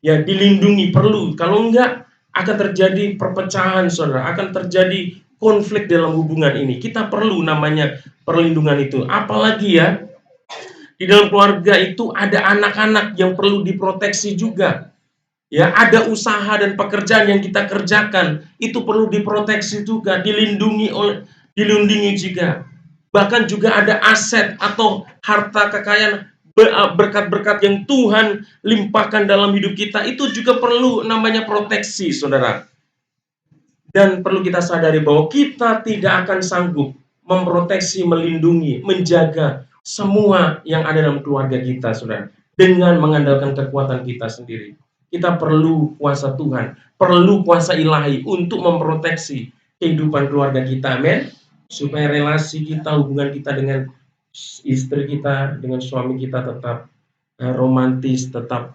Ya, dilindungi, perlu. Kalau enggak, akan terjadi perpecahan, saudara. Akan terjadi konflik dalam hubungan ini. Kita perlu namanya perlindungan itu. Apalagi ya, di dalam keluarga itu ada anak-anak yang perlu diproteksi juga. Ya, ada usaha dan pekerjaan yang kita kerjakan, itu perlu diproteksi juga, dilindungi juga. bahkan juga ada aset atau harta kekayaan, berkat-berkat yang Tuhan limpahkan dalam hidup kita, itu juga perlu namanya proteksi, saudara. Dan perlu kita sadari bahwa kita tidak akan sanggup memproteksi, melindungi, menjaga semua yang ada dalam keluarga kita, saudara, dengan mengandalkan kekuatan kita sendiri. Kita perlu kuasa Tuhan, perlu kuasa ilahi untuk memproteksi kehidupan keluarga kita, amin. Supaya relasi kita, hubungan kita dengan istri kita, dengan suami kita tetap romantis, tetap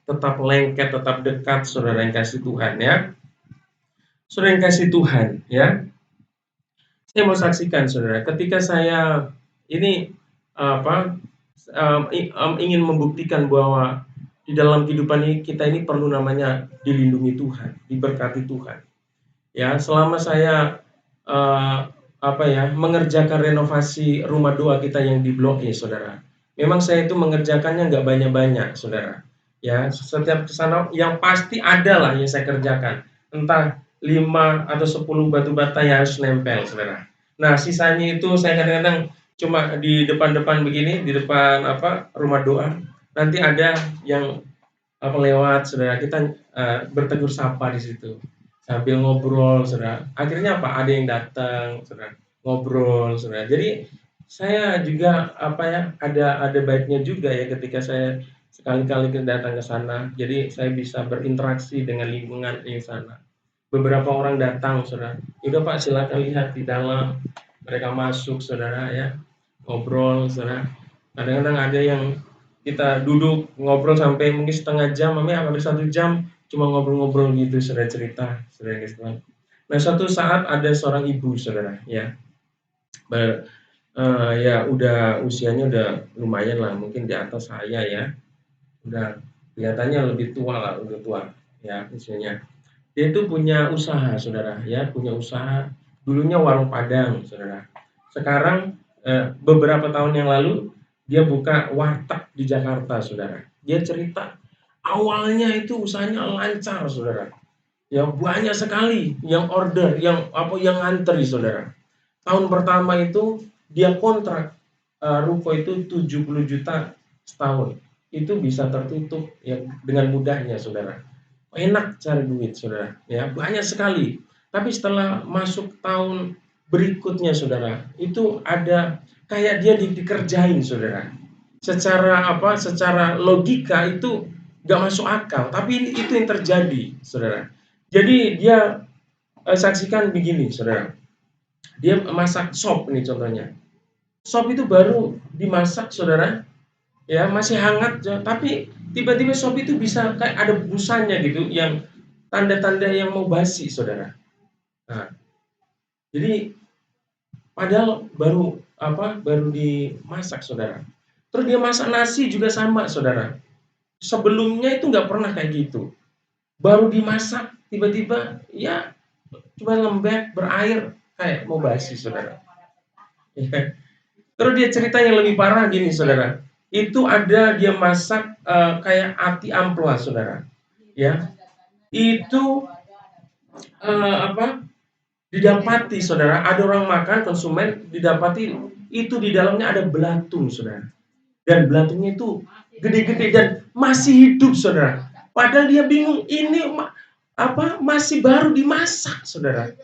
tetap lengket, tetap dekat, saudara yang kasih Tuhan, ya. Saudara yang kasih Tuhan, ya. Saya mau saksikan, saudara, ketika saya ini ingin membuktikan bahwa di dalam kehidupan kita ini perlu namanya dilindungi Tuhan, diberkati Tuhan. Ya, selama saya mengerjakan renovasi rumah doa kita yang di Blok E, saudara. Memang saya itu mengerjakannya nggak banyak-banyak, saudara. Ya, setiap kesana yang pasti ada lah yang saya kerjakan. Entah 5 atau 10 batu bata yang harus nempel, saudara. Nah, sisanya itu saya kadang-kadang cuma di depan-depan begini, di depan rumah doa. Nanti ada yang lewat, saudara. Kita bertegur sapa di situ sambil ngobrol, saudara. Akhirnya ada yang datang, saudara, ngobrol, saudara. Jadi saya juga ada baiknya juga ya ketika saya sekali-kali datang ke sana. Jadi saya bisa berinteraksi dengan lingkungan di sana. Beberapa orang datang, saudara. Udah Pak, silakan lihat di dalam. Mereka masuk, saudara, ya, ngobrol, saudara. Kadang-kadang ada yang kita duduk ngobrol sampai mungkin setengah jam, hampir 1 jam, cuma ngobrol-ngobrol gitu, saudara, cerita, saudara Islam. Nah, suatu saat ada seorang ibu, saudara, ya, udah usianya udah lumayan lah, mungkin di atas saya, ya, udah kelihatannya lebih tua lah, udah tua, ya, usianya. Dia itu punya usaha, saudara, ya, punya usaha. Dulunya warung Padang, saudara. Sekarang beberapa tahun yang lalu dia buka warteg di Jakarta, saudara. Dia cerita awalnya itu usahanya lancar, saudara. Ya, banyak sekali yang order, yang ngantri, saudara. Tahun pertama itu dia kontrak ruko itu 70 juta setahun. Itu bisa tertutup ya dengan mudahnya, saudara. Enak cari duit, saudara. Ya, banyak sekali. Tapi setelah masuk tahun berikutnya, saudara, itu ada kayak dia dikerjain, saudara. Secara logika itu gak masuk akal, tapi itu yang terjadi, saudara. Jadi dia saksikan begini, saudara. Dia masak sop nih contohnya. Sop itu baru dimasak, saudara, ya, masih hangat, tapi tiba-tiba sop itu bisa kayak ada busanya gitu, yang tanda-tanda yang mau basi, saudara. Nah, jadi padahal baru dimasak, saudara. Terus dia masak nasi juga sama, saudara. Sebelumnya itu nggak pernah kayak gitu. Baru dimasak, tiba-tiba ya cuma lembek, berair, kayak mau basi, saudara. Terus dia cerita yang lebih parah gini, saudara. Itu ada dia masak kayak ati amplas, saudara. Ya, itu didapati, saudara, ada orang makan, konsumen, didapati itu di dalamnya ada belatung, saudara. Dan belatungnya itu gede-gede dan masih hidup, saudara. Padahal dia bingung, ini masih baru dimasak, saudara.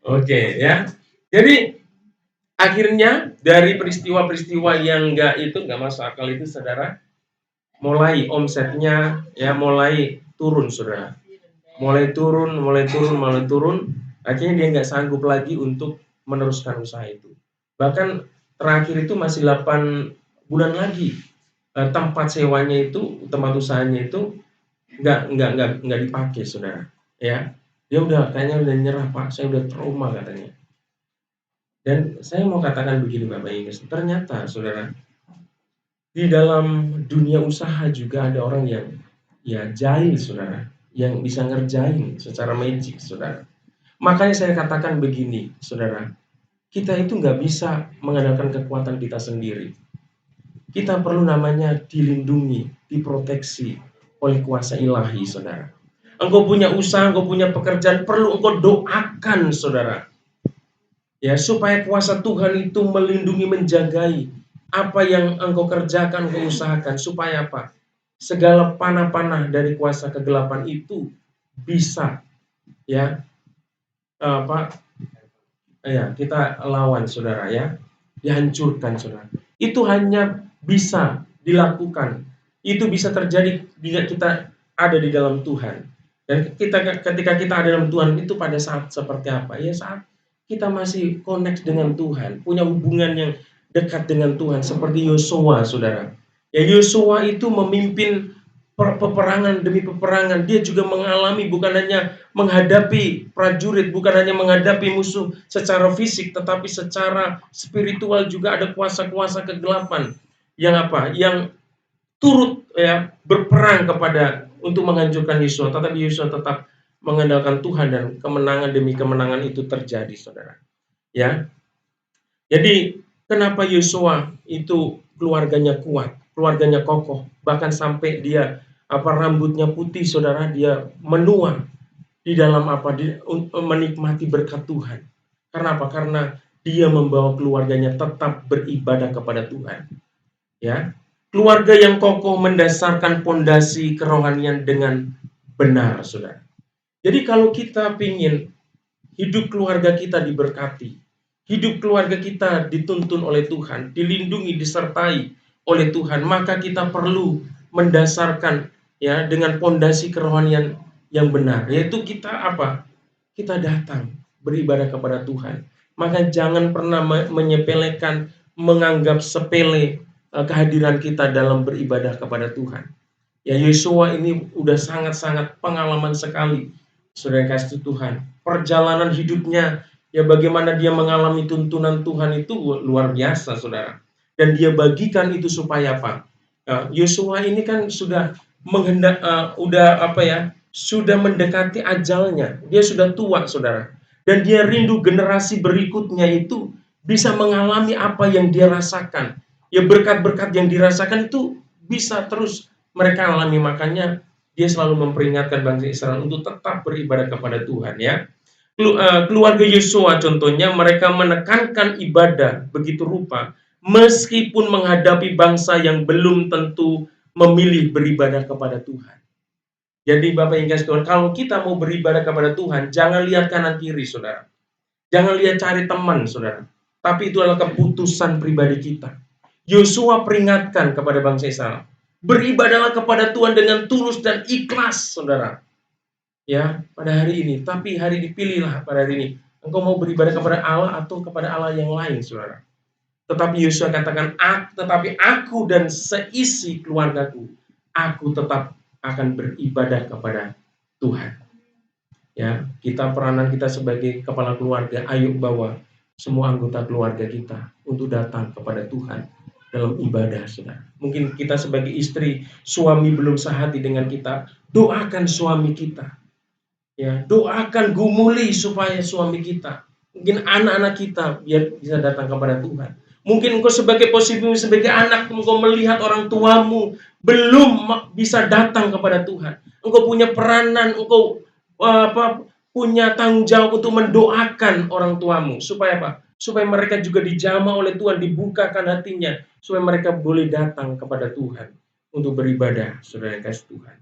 Oke, ya. Jadi akhirnya dari peristiwa-peristiwa yang nggak masuk akal itu, saudara, mulai omsetnya ya mulai turun, saudara. Mulai turun. Akhirnya dia nggak sanggup lagi untuk meneruskan usaha itu. Bahkan terakhir itu masih 8 bulan lagi tempat sewanya itu, tempat usahanya itu nggak dipakai, saudara. Ya, dia kayaknya udah nyerah, Pak. Saya udah trauma, katanya. Dan saya mau katakan begini, Bapak Ibu, ternyata, saudara, di dalam dunia usaha juga ada orang yang jahil, saudara, yang bisa ngerjain secara magic, saudara. Makanya saya katakan begini, saudara, kita itu nggak bisa mengandalkan kekuatan kita sendiri. Kita perlu namanya dilindungi, diproteksi oleh kuasa ilahi, saudara. Engkau punya usaha, engkau punya pekerjaan, perlu engkau doakan, saudara. Ya, supaya kuasa Tuhan itu melindungi, menjagai apa yang engkau kerjakan, engkau usahakan, supaya apa? Segala panah-panah dari kuasa kegelapan itu bisa, ya, apa? Ya, kita lawan, saudara, ya, dihancurkan, saudara. Itu hanya bisa dilakukan. Itu bisa terjadi jika kita ada di dalam Tuhan. Dan ketika kita ada dalam Tuhan itu pada saat seperti apa? Ya saat kita masih connect dengan Tuhan, punya hubungan yang dekat dengan Tuhan seperti Yosua, saudara. Ya, Yosua itu memimpin peperangan demi peperangan. Dia juga mengalami, bukan hanya menghadapi prajurit, bukan hanya menghadapi musuh secara fisik, tetapi secara spiritual juga ada kuasa-kuasa kegelapan yang apa? Yang turut, ya, berperang untuk menghancurkan Yosua. Tetapi Yosua tetap mengandalkan Tuhan dan kemenangan demi kemenangan itu terjadi, saudara. Ya, jadi kenapa Yosua itu keluarganya kuat, keluarganya kokoh, bahkan sampai dia rambutnya putih, saudara, dia menua di dalam menikmati berkat Tuhan. Karena apa? Karena dia membawa keluarganya tetap beribadah kepada Tuhan. Ya, keluarga yang kokoh mendasarkan pondasi kerohanian dengan benar, saudara. Jadi kalau kita ingin hidup keluarga kita diberkati, hidup keluarga kita dituntun oleh Tuhan, dilindungi, disertai oleh Tuhan, maka kita perlu mendasarkan, ya, dengan pondasi kerohanian yang benar, yaitu kita apa? Kita datang beribadah kepada Tuhan. Maka jangan pernah menyepelekan, menganggap sepele kehadiran kita dalam beribadah kepada Tuhan. Ya, Yosua ini udah sangat-sangat pengalaman sekali, saudara kasih Tuhan. Perjalanan hidupnya, ya, bagaimana dia mengalami tuntunan Tuhan itu luar biasa, saudara. Dan dia bagikan itu supaya apa? Yosua ini kan sudah sudah mendekati ajalnya. Dia sudah tua, saudara. Dan dia rindu generasi berikutnya itu bisa mengalami apa yang dia rasakan. Ya, berkat-berkat yang dirasakan itu bisa terus mereka alami. Makanya dia selalu memperingatkan bangsa Israel untuk tetap beribadah kepada Tuhan, ya. Keluarga Yosua contohnya, mereka menekankan ibadah begitu rupa meskipun menghadapi bangsa yang belum tentu memilih beribadah kepada Tuhan. Jadi Bapak yang kasih Tuhan, kalau kita mau beribadah kepada Tuhan, jangan lihat kanan kiri, saudara. Jangan lihat cari teman, saudara. Tapi itu adalah keputusan pribadi kita. Yosua peringatkan kepada bangsa Israel, beribadahlah kepada Tuhan dengan tulus dan ikhlas, saudara. Ya, pada hari ini. Tapi hari dipilihlah pada hari ini. Engkau mau beribadah kepada Allah atau kepada Allah yang lain, saudara. Tetapi Yosua katakan, tetapi aku dan seisi keluargaku, aku tetap akan beribadah kepada Tuhan. Ya, peranan kita sebagai kepala keluarga, ayo bawa semua anggota keluarga kita untuk datang kepada Tuhan dalam ibadah, saudara. Mungkin kita sebagai istri, suami belum sehati dengan kita, doakan suami kita. Ya, doakan, gumuli supaya suami kita, mungkin anak-anak kita biar bisa datang kepada Tuhan. Mungkin engkau sebagai sebagai anak, engkau melihat orang tuamu belum bisa datang kepada Tuhan. Engkau punya peranan, engkau punya tanggung jawab untuk mendoakan orang tuamu supaya apa? Supaya mereka juga dijamah oleh Tuhan, dibukakan hatinya, supaya mereka boleh datang kepada Tuhan untuk beribadah, saudara yang kasih Tuhan.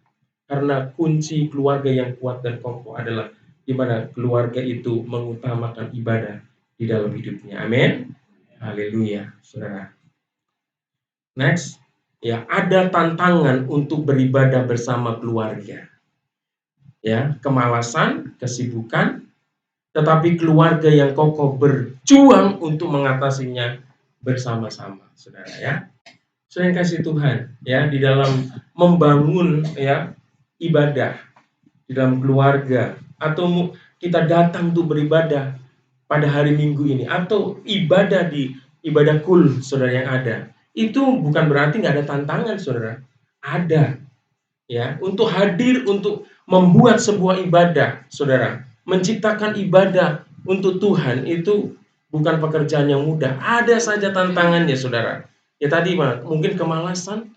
Karena kunci keluarga yang kuat dan kokoh adalah di mana keluarga itu mengutamakan ibadah di dalam hidupnya. Amin. Haleluya, saudara. Next, ya, ada tantangan untuk beribadah bersama keluarga. Ya, kemalasan, kesibukan, tetapi keluarga yang kokoh berjuang untuk mengatasinya bersama-sama, saudara, ya. Saudara yang kasih Tuhan, ya, di dalam membangun, ya, ibadah di dalam keluarga, atau kita datang untuk beribadah pada hari Minggu ini, atau ibadah di ibadah kul, saudara yang ada, itu bukan berarti nggak ada tantangan, saudara. Ada, ya, untuk hadir, untuk membuat sebuah ibadah, saudara, menciptakan ibadah untuk Tuhan itu bukan pekerjaan yang mudah. Ada saja tantangannya, saudara. Ya tadi mungkin kemalasan,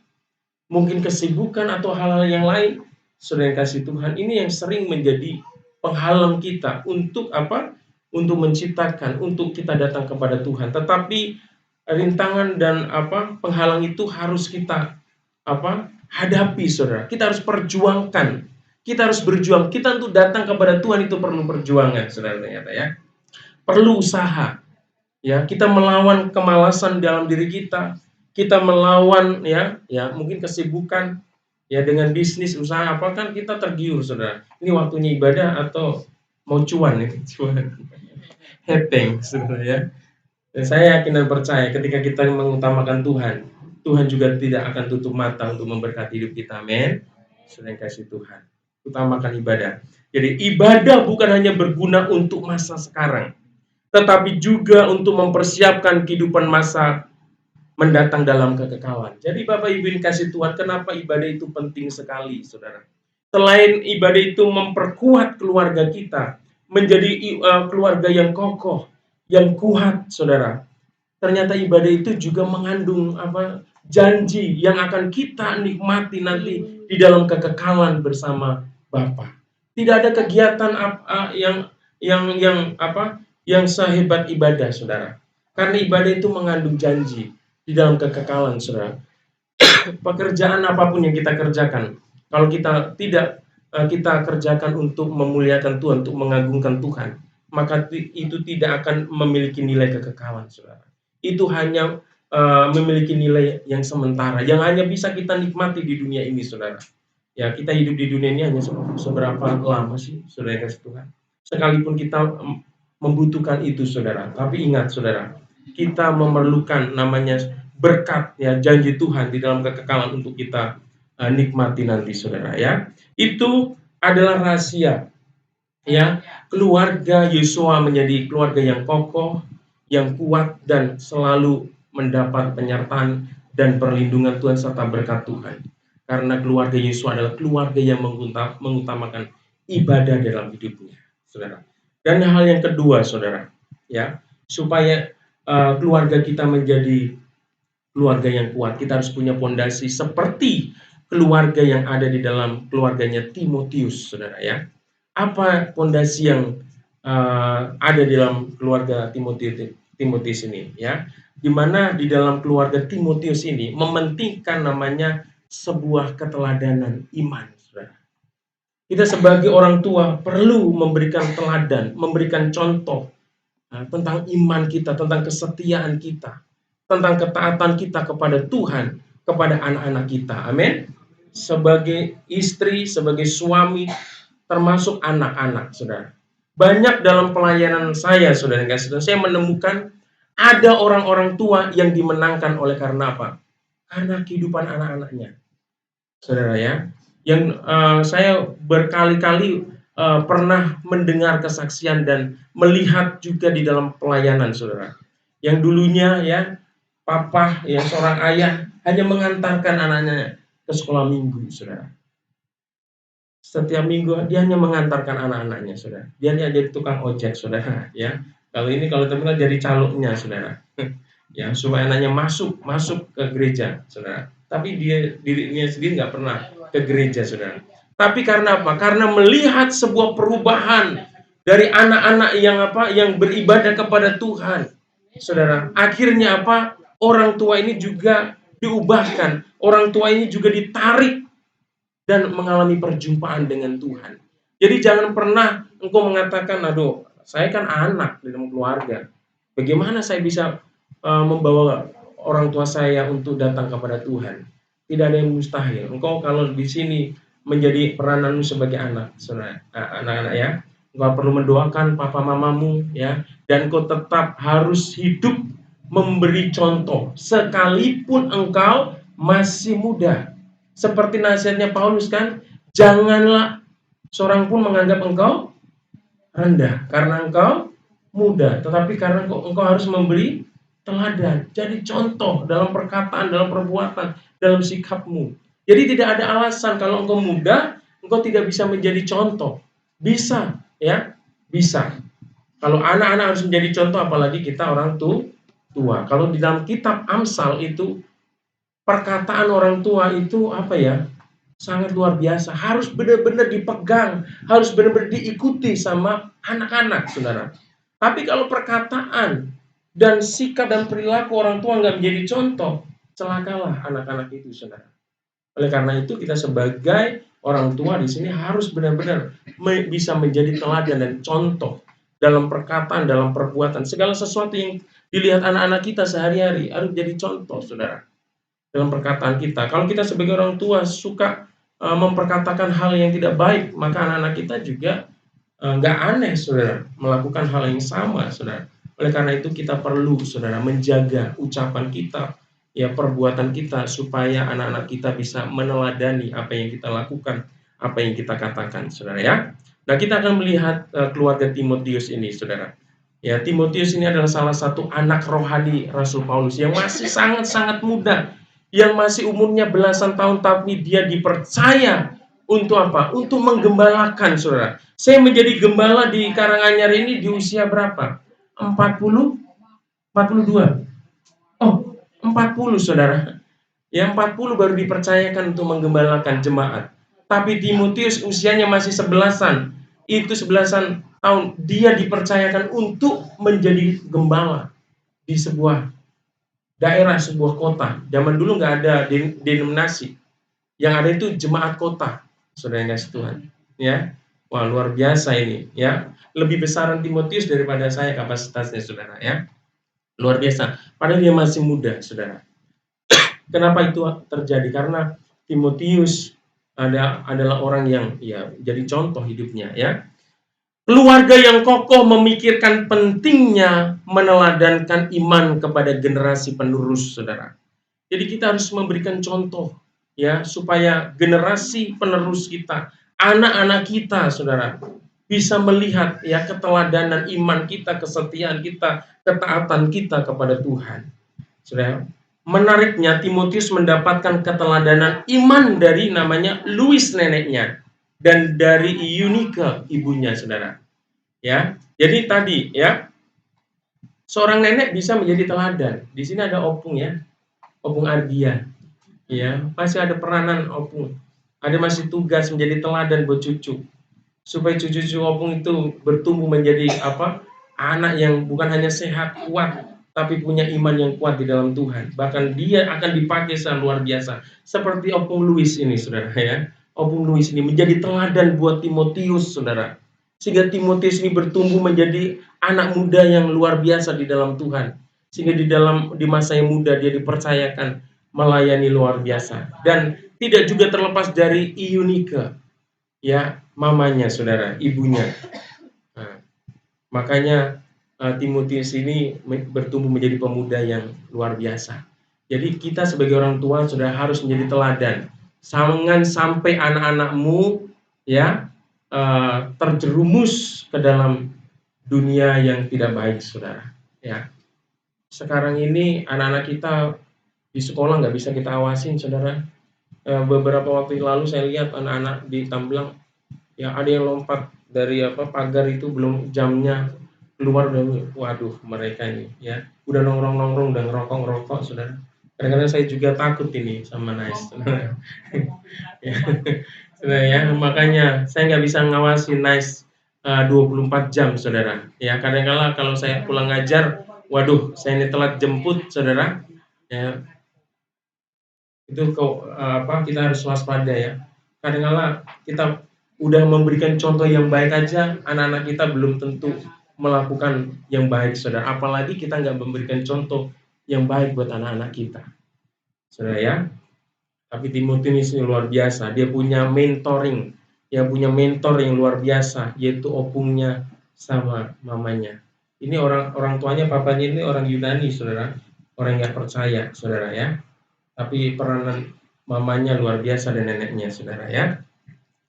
mungkin kesibukan atau hal-hal yang lain. saudara yang kasih Tuhan, ini yang sering menjadi penghalang kita untuk apa? Untuk menciptakan, untuk kita datang kepada Tuhan. Tetapi rintangan dan apa? Penghalang itu harus kita apa? Hadapi, saudara. Kita harus perjuangkan. Kita harus berjuang. Kita untuk datang kepada Tuhan itu perlu perjuangan, saudara, ternyata ya. Perlu usaha. Ya, kita melawan kemalasan dalam diri kita. Kita melawan ya mungkin kesibukan ya dengan bisnis usaha apa kan kita tergiur, saudara. Ini waktunya ibadah atau mau cuan ya, cuan. Hepeng, saudara ya. Dan saya yakin dan percaya ketika kita mengutamakan Tuhan, Tuhan juga tidak akan tutup mata untuk memberkati hidup kita. Amin. Saudara yang kasih Tuhan, utamakan ibadah. Jadi ibadah bukan hanya berguna untuk masa sekarang, tetapi juga untuk mempersiapkan kehidupan masa mendatang dalam kekekalan. Jadi Bapak Ibu yang kasih Tuhan, kenapa ibadah itu penting sekali, saudara? Selain ibadah itu memperkuat keluarga kita, menjadi keluarga yang kokoh, yang kuat, saudara. Ternyata ibadah itu juga mengandung apa? Janji yang akan kita nikmati nanti di dalam kekekalan bersama Bapa. Tidak ada kegiatan yang sehebat ibadah, saudara. Karena ibadah itu mengandung janji di dalam kekekalan, saudara. Pekerjaan apapun yang kita kerjakan, kalau kita tidak kita kerjakan untuk memuliakan Tuhan, untuk mengagungkan Tuhan, maka itu tidak akan memiliki nilai kekekalan, saudara. Itu hanya memiliki nilai yang sementara, yang hanya bisa kita nikmati di dunia ini, saudara. Ya, kita hidup di dunia ini hanya seberapa lama sih, saudara kasih Tuhan. Sekalipun kita membutuhkan itu, saudara. Tapi ingat, saudara, kita memerlukan namanya berkat, ya, janji Tuhan di dalam kekekalan untuk kita nikmati nanti, saudara, ya. Itu adalah rahasia, ya. Keluarga Yosua menjadi keluarga yang kokoh, yang kuat, dan selalu mendapat penyertaan dan perlindungan Tuhan serta berkat Tuhan. Karena keluarga Yosua adalah keluarga yang mengutamakan ibadah dalam hidupnya, saudara. Dan hal yang kedua, saudara, ya, supaya keluarga kita menjadi keluarga yang kuat, kita harus punya pondasi seperti keluarga yang ada di dalam keluarganya Timotius, saudara, ya. Apa pondasi yang ada di dalam keluarga Timotius ini, ya? Di mana di dalam keluarga Timotius ini mementingkan namanya sebuah keteladanan iman, saudara. Kita sebagai orang tua perlu memberikan teladan, memberikan contoh tentang iman kita, tentang kesetiaan kita, tentang ketaatan kita kepada Tuhan, kepada anak-anak kita. Amin. Sebagai istri, sebagai suami, termasuk anak-anak, saudara. Banyak dalam pelayanan saya, saudara, saya menemukan ada orang-orang tua yang dimenangkan oleh karena apa? Karena kehidupan anak-anaknya, saudara, ya. Yang saya berkali-kali pernah mendengar kesaksian dan melihat juga di dalam pelayanan, saudara. Yang dulunya, ya, papa, ya, seorang ayah hanya mengantarkan anaknya ke sekolah minggu, saudara. Setiap minggu dia hanya mengantarkan anak-anaknya, saudara. Dia hanya jadi tukang ojek, saudara, ya. Kalau teman jadi calonnya, saudara. Ya, supaya anaknya masuk ke gereja, saudara. Tapi dirinya sendiri nggak pernah ke gereja, saudara. Tapi karena apa? Karena melihat sebuah perubahan dari anak-anak yang beribadah kepada Tuhan, saudara. Akhirnya apa? Orang tua ini juga diubahkan. Orang tua ini juga ditarik dan mengalami perjumpaan dengan Tuhan. Jadi jangan pernah engkau mengatakan, aduh, saya kan anak di dalam keluarga. Bagaimana saya bisa membawa orang tua saya untuk datang kepada Tuhan? Tidak ada yang mustahil. Engkau kalau di sini menjadi perananmu sebagai anak, anak-anak, ya, engkau perlu mendoakan papa mamamu, ya, dan engkau tetap harus hidup memberi contoh sekalipun engkau masih muda. Seperti nasihatnya Paulus, kan, janganlah seorang pun menganggap engkau rendah karena engkau muda, tetapi karena engkau harus memberi teladan, jadi contoh dalam perkataan, dalam perbuatan, dalam sikapmu. Jadi tidak ada alasan kalau engkau muda, engkau tidak bisa menjadi contoh. Bisa, ya, bisa. Kalau anak-anak harus menjadi contoh, apalagi kita orang tua. Kalau di dalam kitab Amsal itu perkataan orang tua itu apa, ya? sangat luar biasa. Harus benar-benar dipegang, harus benar-benar diikuti sama anak-anak, saudara. Tapi kalau perkataan dan sikap dan perilaku orang tua nggak menjadi contoh, celakalah anak-anak itu, saudara. Oleh karena itu kita sebagai orang tua di sini harus benar-benar bisa menjadi teladan dan contoh dalam perkataan, dalam perbuatan. Segala sesuatu yang dilihat anak-anak kita sehari-hari harus jadi contoh, saudara. Dalam perkataan kita. Kalau kita sebagai orang tua suka memperkatakan hal yang tidak baik, maka anak-anak kita juga nggak aneh, saudara, melakukan hal yang sama, saudara. Oleh karena itu kita perlu, saudara, menjaga ucapan kita, ya, perbuatan kita, supaya anak-anak kita bisa meneladani apa yang kita lakukan, apa yang kita katakan, saudara, ya. Nah, kita akan melihat keluarga Timotius ini, saudara. Ya, Timotius ini adalah salah satu anak rohani Rasul Paulus yang masih sangat-sangat muda, yang masih umurnya belasan tahun, tapi dia dipercaya untuk apa? Untuk menggembalakan, saudara. Saya menjadi gembala di Karanganyar ini di usia berapa? 40? 42? Oh, 40, saudara. Ya, 40 baru dipercayakan untuk menggembalakan jemaat. Tapi Timotius usianya masih 11-an. Itu 11-an tahun. Dia dipercayakan untuk menjadi gembala di sebuah daerah, sebuah kota. Zaman dulu nggak ada denominasi. Yang ada itu jemaat kota, saudara yang kasih Tuhan. Ya, wah, luar biasa ini. Ya, lebih besaran Timotius daripada saya kapasitasnya, saudara. Ya, luar biasa. Padahal dia masih muda, saudara. Kenapa itu terjadi? Karena Timotius adalah orang yang, ya, jadi contoh hidupnya. Ya, keluarga yang kokoh memikirkan pentingnya meneladankan iman kepada generasi penerus, saudara. Jadi kita harus memberikan contoh, ya, supaya generasi penerus kita, anak-anak kita, saudara, bisa melihat, ya, keteladanan iman kita, kesetiaan kita, ketaatan kita kepada Tuhan. Saudara, menariknya Timotius mendapatkan keteladanan iman dari namanya Louis, neneknya, dan dari Eunike, ibunya, saudara. Ya, jadi tadi, ya, seorang nenek bisa menjadi teladan. Di sini ada opung, ya, opung Ardia. Ya, masih ada peranan opung. Ada masih tugas menjadi teladan buat cucu. Supaya cucu-cucu opung itu bertumbuh menjadi apa? Anak yang bukan hanya sehat, kuat, tapi punya iman yang kuat di dalam Tuhan. Bahkan dia akan dipakai secara luar biasa. Seperti opung Louis ini, saudara, ya. Opung Louis ini menjadi teladan buat Timotius, saudara. Sehingga Timotius ini bertumbuh menjadi anak muda yang luar biasa di dalam Tuhan. Sehingga di masa yang muda dia dipercayakan melayani luar biasa. Dan tidak juga terlepas dari Eunike, ya, mamanya, saudara, ibunya. Nah, makanya Timotius ini bertumbuh menjadi pemuda yang luar biasa. Jadi kita sebagai orang tua sudah harus menjadi teladan. Jangan sampai anak-anakmu, ya, terjerumus ke dalam dunia yang tidak baik, saudara. Ya, sekarang ini anak-anak kita di sekolah nggak bisa kita awasin, saudara. Beberapa waktu lalu saya lihat anak-anak di Tamblang, ya, ada yang lompat dari pagar itu belum jamnya keluar, udah, waduh, mereka ini, ya, udah nongkrong-nongkrong, udah ngerokok-ngerokok, saudara. Kadang-kadang saya juga takut ini sama Nice, saudara. Ya, saudara, ya, makanya saya nggak bisa ngawasin Nice 24 jam, saudara. Ya, kadang-kala kalau saya pulang ngajar, waduh, saya ini telat jemput, saudara. Ya, itu kita harus waspada, ya. Kadang-kala kita udah memberikan contoh yang baik aja, anak-anak kita belum tentu melakukan yang baik, saudara. Apalagi kita nggak memberikan contoh yang baik buat anak-anak kita, saudara, ya. Tapi Timotius ini luar biasa. Dia punya mentoring, ya, punya mentor yang luar biasa, yaitu opungnya sama mamanya. Ini orang tuanya, papanya ini orang Yunani, saudara. Orang yang percaya, saudara, ya. Tapi peranan mamanya luar biasa dan neneknya, saudara, ya.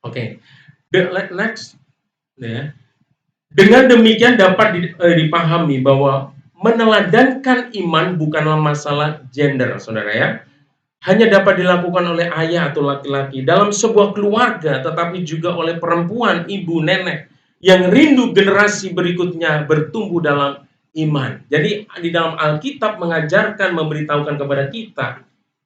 Oke. Next, ya. Dengan demikian dapat dipahami bahwa meneladankan iman bukanlah masalah gender, saudara, ya. Hanya dapat dilakukan oleh ayah atau laki-laki dalam sebuah keluarga, tetapi juga oleh perempuan, ibu, nenek yang rindu generasi berikutnya bertumbuh dalam iman. Jadi di dalam Alkitab mengajarkan, memberitahukan kepada kita,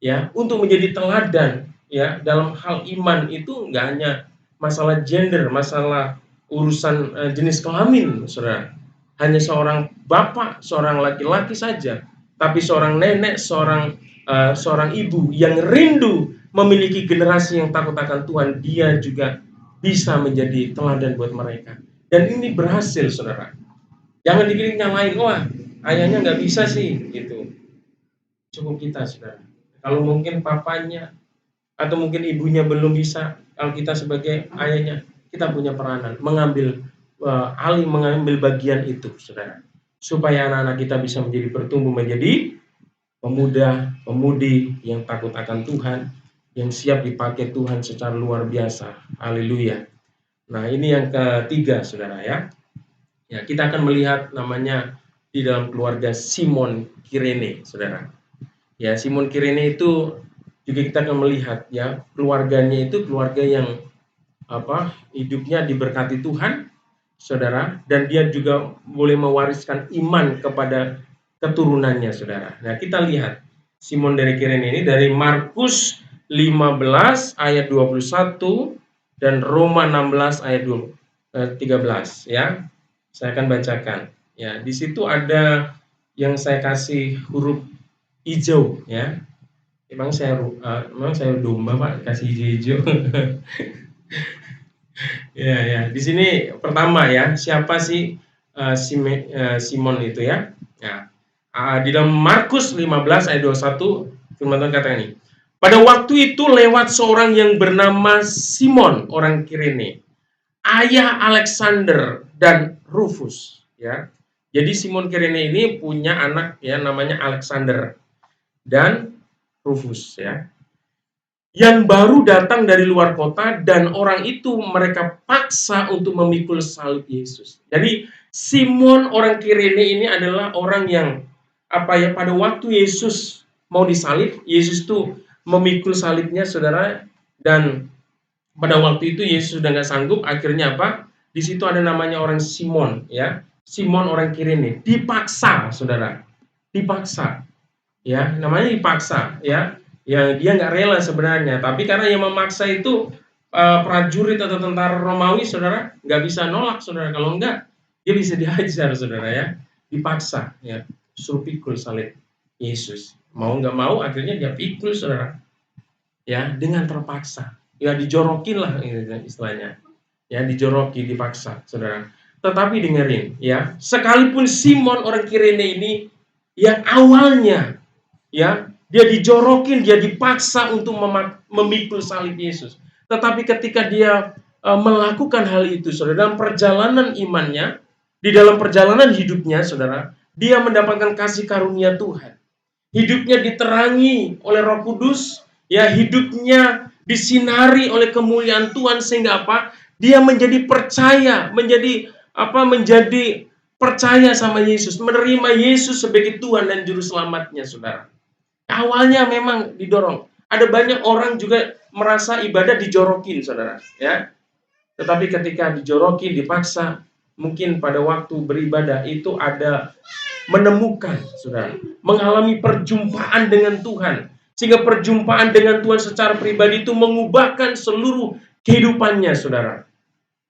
ya, untuk menjadi teladan ya dalam hal iman itu nggak hanya masalah gender, masalah urusan jenis kelamin, saudara. Hanya seorang bapak, seorang laki-laki saja, tapi seorang nenek, seorang ibu yang rindu memiliki generasi yang takut akan Tuhan, dia juga bisa menjadi teladan buat mereka. Dan ini berhasil, saudara. Jangan dikira nyalain, wah ayahnya nggak bisa sih, gitu. Cukup kita, saudara. Kalau mungkin papanya atau mungkin ibunya belum bisa, kalau kita sebagai ayahnya, kita punya peranan mengambil mengambil bagian itu, saudara, supaya anak-anak kita bisa menjadi bertumbuh menjadi pemuda, pemudi yang takut akan Tuhan, yang siap dipakai Tuhan secara luar biasa. Haleluya. Nah, ini yang ketiga, saudara ya. Ya, kita akan melihat namanya di dalam keluarga Simon Kirene, saudara. Ya, Simon Kirene itu juga kita akan melihat ya, keluarganya itu keluarga yang hidupnya diberkati Tuhan, saudara, dan dia juga boleh mewariskan iman kepada keturunannya, saudara. Nah, kita lihat Simon dari Kirene ini dari Markus 15 ayat 21 dan Roma 16 ayat 13 ya. Saya akan bacakan. Ya, di situ ada yang saya kasih huruf hijau ya. Emang saya domba Pak kasih hijau. Ya. Di sini pertama ya, siapa sih Simon itu ya? Ya. Di dalam Markus 15 ayat 21 firman Tuhan kata ini. Pada waktu itu lewat seorang yang bernama Simon orang Kirene, ayah Alexander dan Rufus ya. Jadi Simon Kirene ini punya anak ya namanya Alexander dan Rufus ya, yang baru datang dari luar kota, dan orang itu mereka paksa untuk memikul salib Yesus. Jadi Simon orang Kirene ini adalah orang yang pada waktu Yesus mau disalib, Yesus tuh memikul salibnya, saudara, dan pada waktu itu Yesus sudah nggak sanggup, akhirnya di situ ada namanya orang Simon ya, Simon orang Kirene, dipaksa, saudara, dipaksa. Ya, namanya dipaksa ya. Ya dia nggak rela sebenarnya, tapi karena yang memaksa itu prajurit atau tentara Romawi, saudara, nggak bisa nolak, saudara. Kalau enggak, dia bisa dihajar, saudara ya. Dipaksa ya, suruh pikul salib Yesus. Mau nggak mau akhirnya dia pikul, saudara. Ya, dengan terpaksa. Ya dijorokin lah istilahnya. Ya, dijoroki, dipaksa, saudara. Tetapi dengerin ya, sekalipun Simon orang Kirene ini yang awalnya ya, dia dijorokin, dia dipaksa untuk memikul salib Yesus. Tetapi ketika dia melakukan hal itu, saudara, dalam perjalanan imannya, di dalam perjalanan hidupnya, saudara, dia mendapatkan kasih karunia Tuhan. Hidupnya diterangi oleh Roh Kudus, ya, hidupnya disinari oleh kemuliaan Tuhan, sehingga dia menjadi percaya, menjadi percaya sama Yesus, menerima Yesus sebagai Tuhan dan Juru Selamatnya, saudara. Awalnya memang didorong. Ada banyak orang juga merasa ibadah dijorokin, saudara. Ya. Tetapi ketika dijorokin, dipaksa, mungkin pada waktu beribadah itu ada menemukan, saudara, mengalami perjumpaan dengan Tuhan. Sehingga perjumpaan dengan Tuhan secara pribadi itu mengubahkan seluruh kehidupannya, saudara.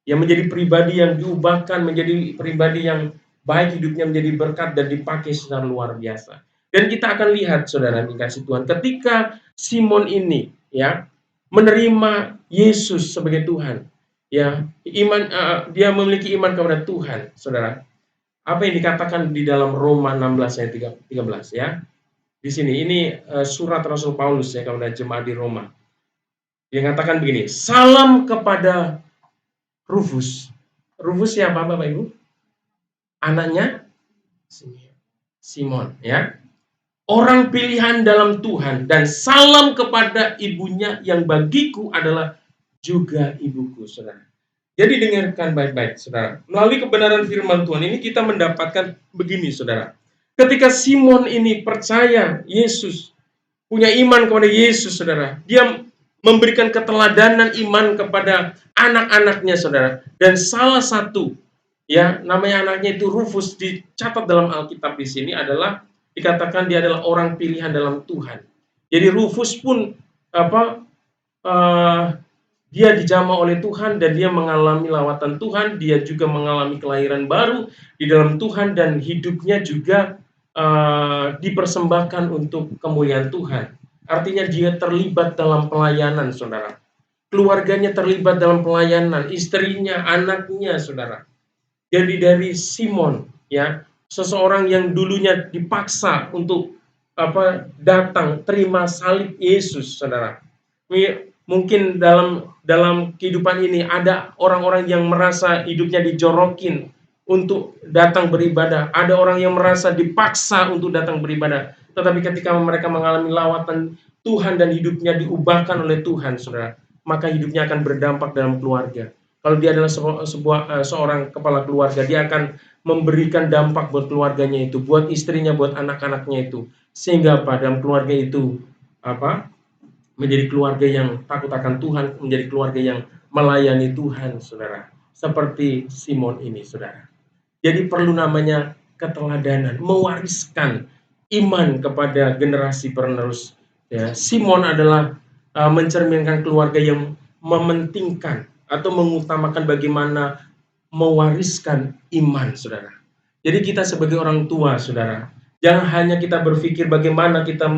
Yang menjadi pribadi yang diubahkan, menjadi pribadi yang baik, hidupnya menjadi berkat dan dipakai secara luar biasa. Dan kita akan lihat, saudara, dikasih Tuhan, ketika Simon ini ya menerima Yesus sebagai Tuhan, ya, dia memiliki iman kepada Tuhan, saudara. Apa yang dikatakan di dalam Roma 16 ayat 13 ya. Di sini ini surat Rasul Paulus ya kepada jemaat di Roma. Dia katakan begini, salam kepada Rufus. Rufus siapa Bapak Ibu? Anaknya Simon ya. Orang pilihan dalam Tuhan, dan salam kepada ibunya yang bagiku adalah juga ibuku, saudara. Jadi dengarkan baik-baik, saudara. Melalui kebenaran firman Tuhan ini kita mendapatkan begini, saudara. Ketika Simon ini percaya Yesus, punya iman kepada Yesus, saudara, dia memberikan keteladanan iman kepada anak-anaknya, saudara. Dan salah satu, ya, namanya anaknya itu Rufus, dicatat dalam Alkitab di sini adalah dikatakan dia adalah orang pilihan dalam Tuhan. Jadi Rufus pun eh, dia dijamah oleh Tuhan dan dia mengalami lawatan Tuhan, dia juga mengalami kelahiran baru di dalam Tuhan dan hidupnya juga dipersembahkan untuk kemuliaan Tuhan. Artinya dia terlibat dalam pelayanan, saudara. Keluarganya terlibat dalam pelayanan, istrinya, anaknya, saudara. Jadi dari Simon, ya, seseorang yang dulunya dipaksa untuk datang terima salib Yesus, saudara. Mungkin dalam kehidupan ini ada orang-orang yang merasa hidupnya dijorokin untuk datang beribadah. Ada orang yang merasa dipaksa untuk datang beribadah. Tetapi ketika mereka mengalami lawatan Tuhan dan hidupnya diubahkan oleh Tuhan, saudara, maka hidupnya akan berdampak dalam keluarga. Kalau dia adalah seorang kepala keluarga, dia akan memberikan dampak buat keluarganya itu, buat istrinya, buat anak-anaknya itu, sehingga dalam keluarga itu menjadi keluarga yang takut akan Tuhan, menjadi keluarga yang melayani Tuhan, saudara. Seperti Simon ini, saudara. Jadi perlu namanya keteladanan, mewariskan iman kepada generasi penerus. Ya, Simon adalah mencerminkan keluarga yang mementingkan atau mengutamakan bagaimana mewariskan iman, saudara. Jadi kita sebagai orang tua, saudara, jangan hanya kita berpikir bagaimana kita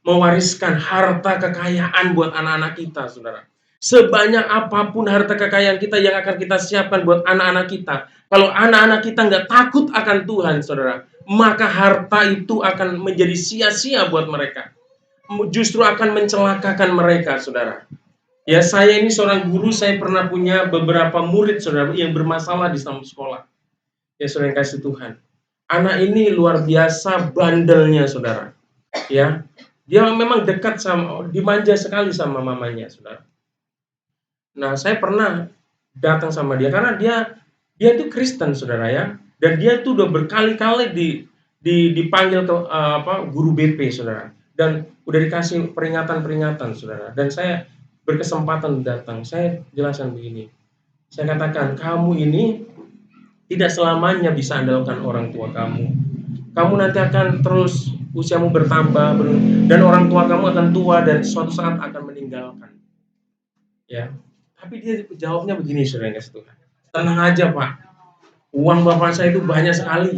mewariskan harta kekayaan buat anak-anak kita, saudara. Sebanyak apapun harta kekayaan kita yang akan kita siapkan buat anak-anak kita, kalau anak-anak kita nggak takut akan Tuhan, saudara, maka harta itu akan menjadi sia-sia buat mereka. Justru akan mencelakakan mereka, saudara. Ya, saya ini seorang guru, saya pernah punya beberapa murid, saudara, yang bermasalah di dalam sekolah. Ya, saudara yang kasih Tuhan. Anak ini luar biasa bandelnya, saudara. Ya, dia memang dekat sama, dimanja sekali sama mamanya, saudara. Nah, saya pernah datang sama dia karena dia itu Kristen, saudara, ya. Dan dia tuh udah berkali-kali dipanggil ke guru BP, saudara. Dan udah dikasih peringatan-peringatan, saudara. Dan saya berkesempatan datang. Saya jelaskan begini. Saya katakan, kamu ini tidak selamanya bisa andalkan orang tua kamu. Kamu nanti akan terus usiamu bertambah dan orang tua kamu akan tua dan suatu saat akan meninggalkan. Ya. Tapi dia jawabnya begini, saudara yang kasih Tuhan. Tenang aja, Pak. Uang bapak saya itu banyak sekali.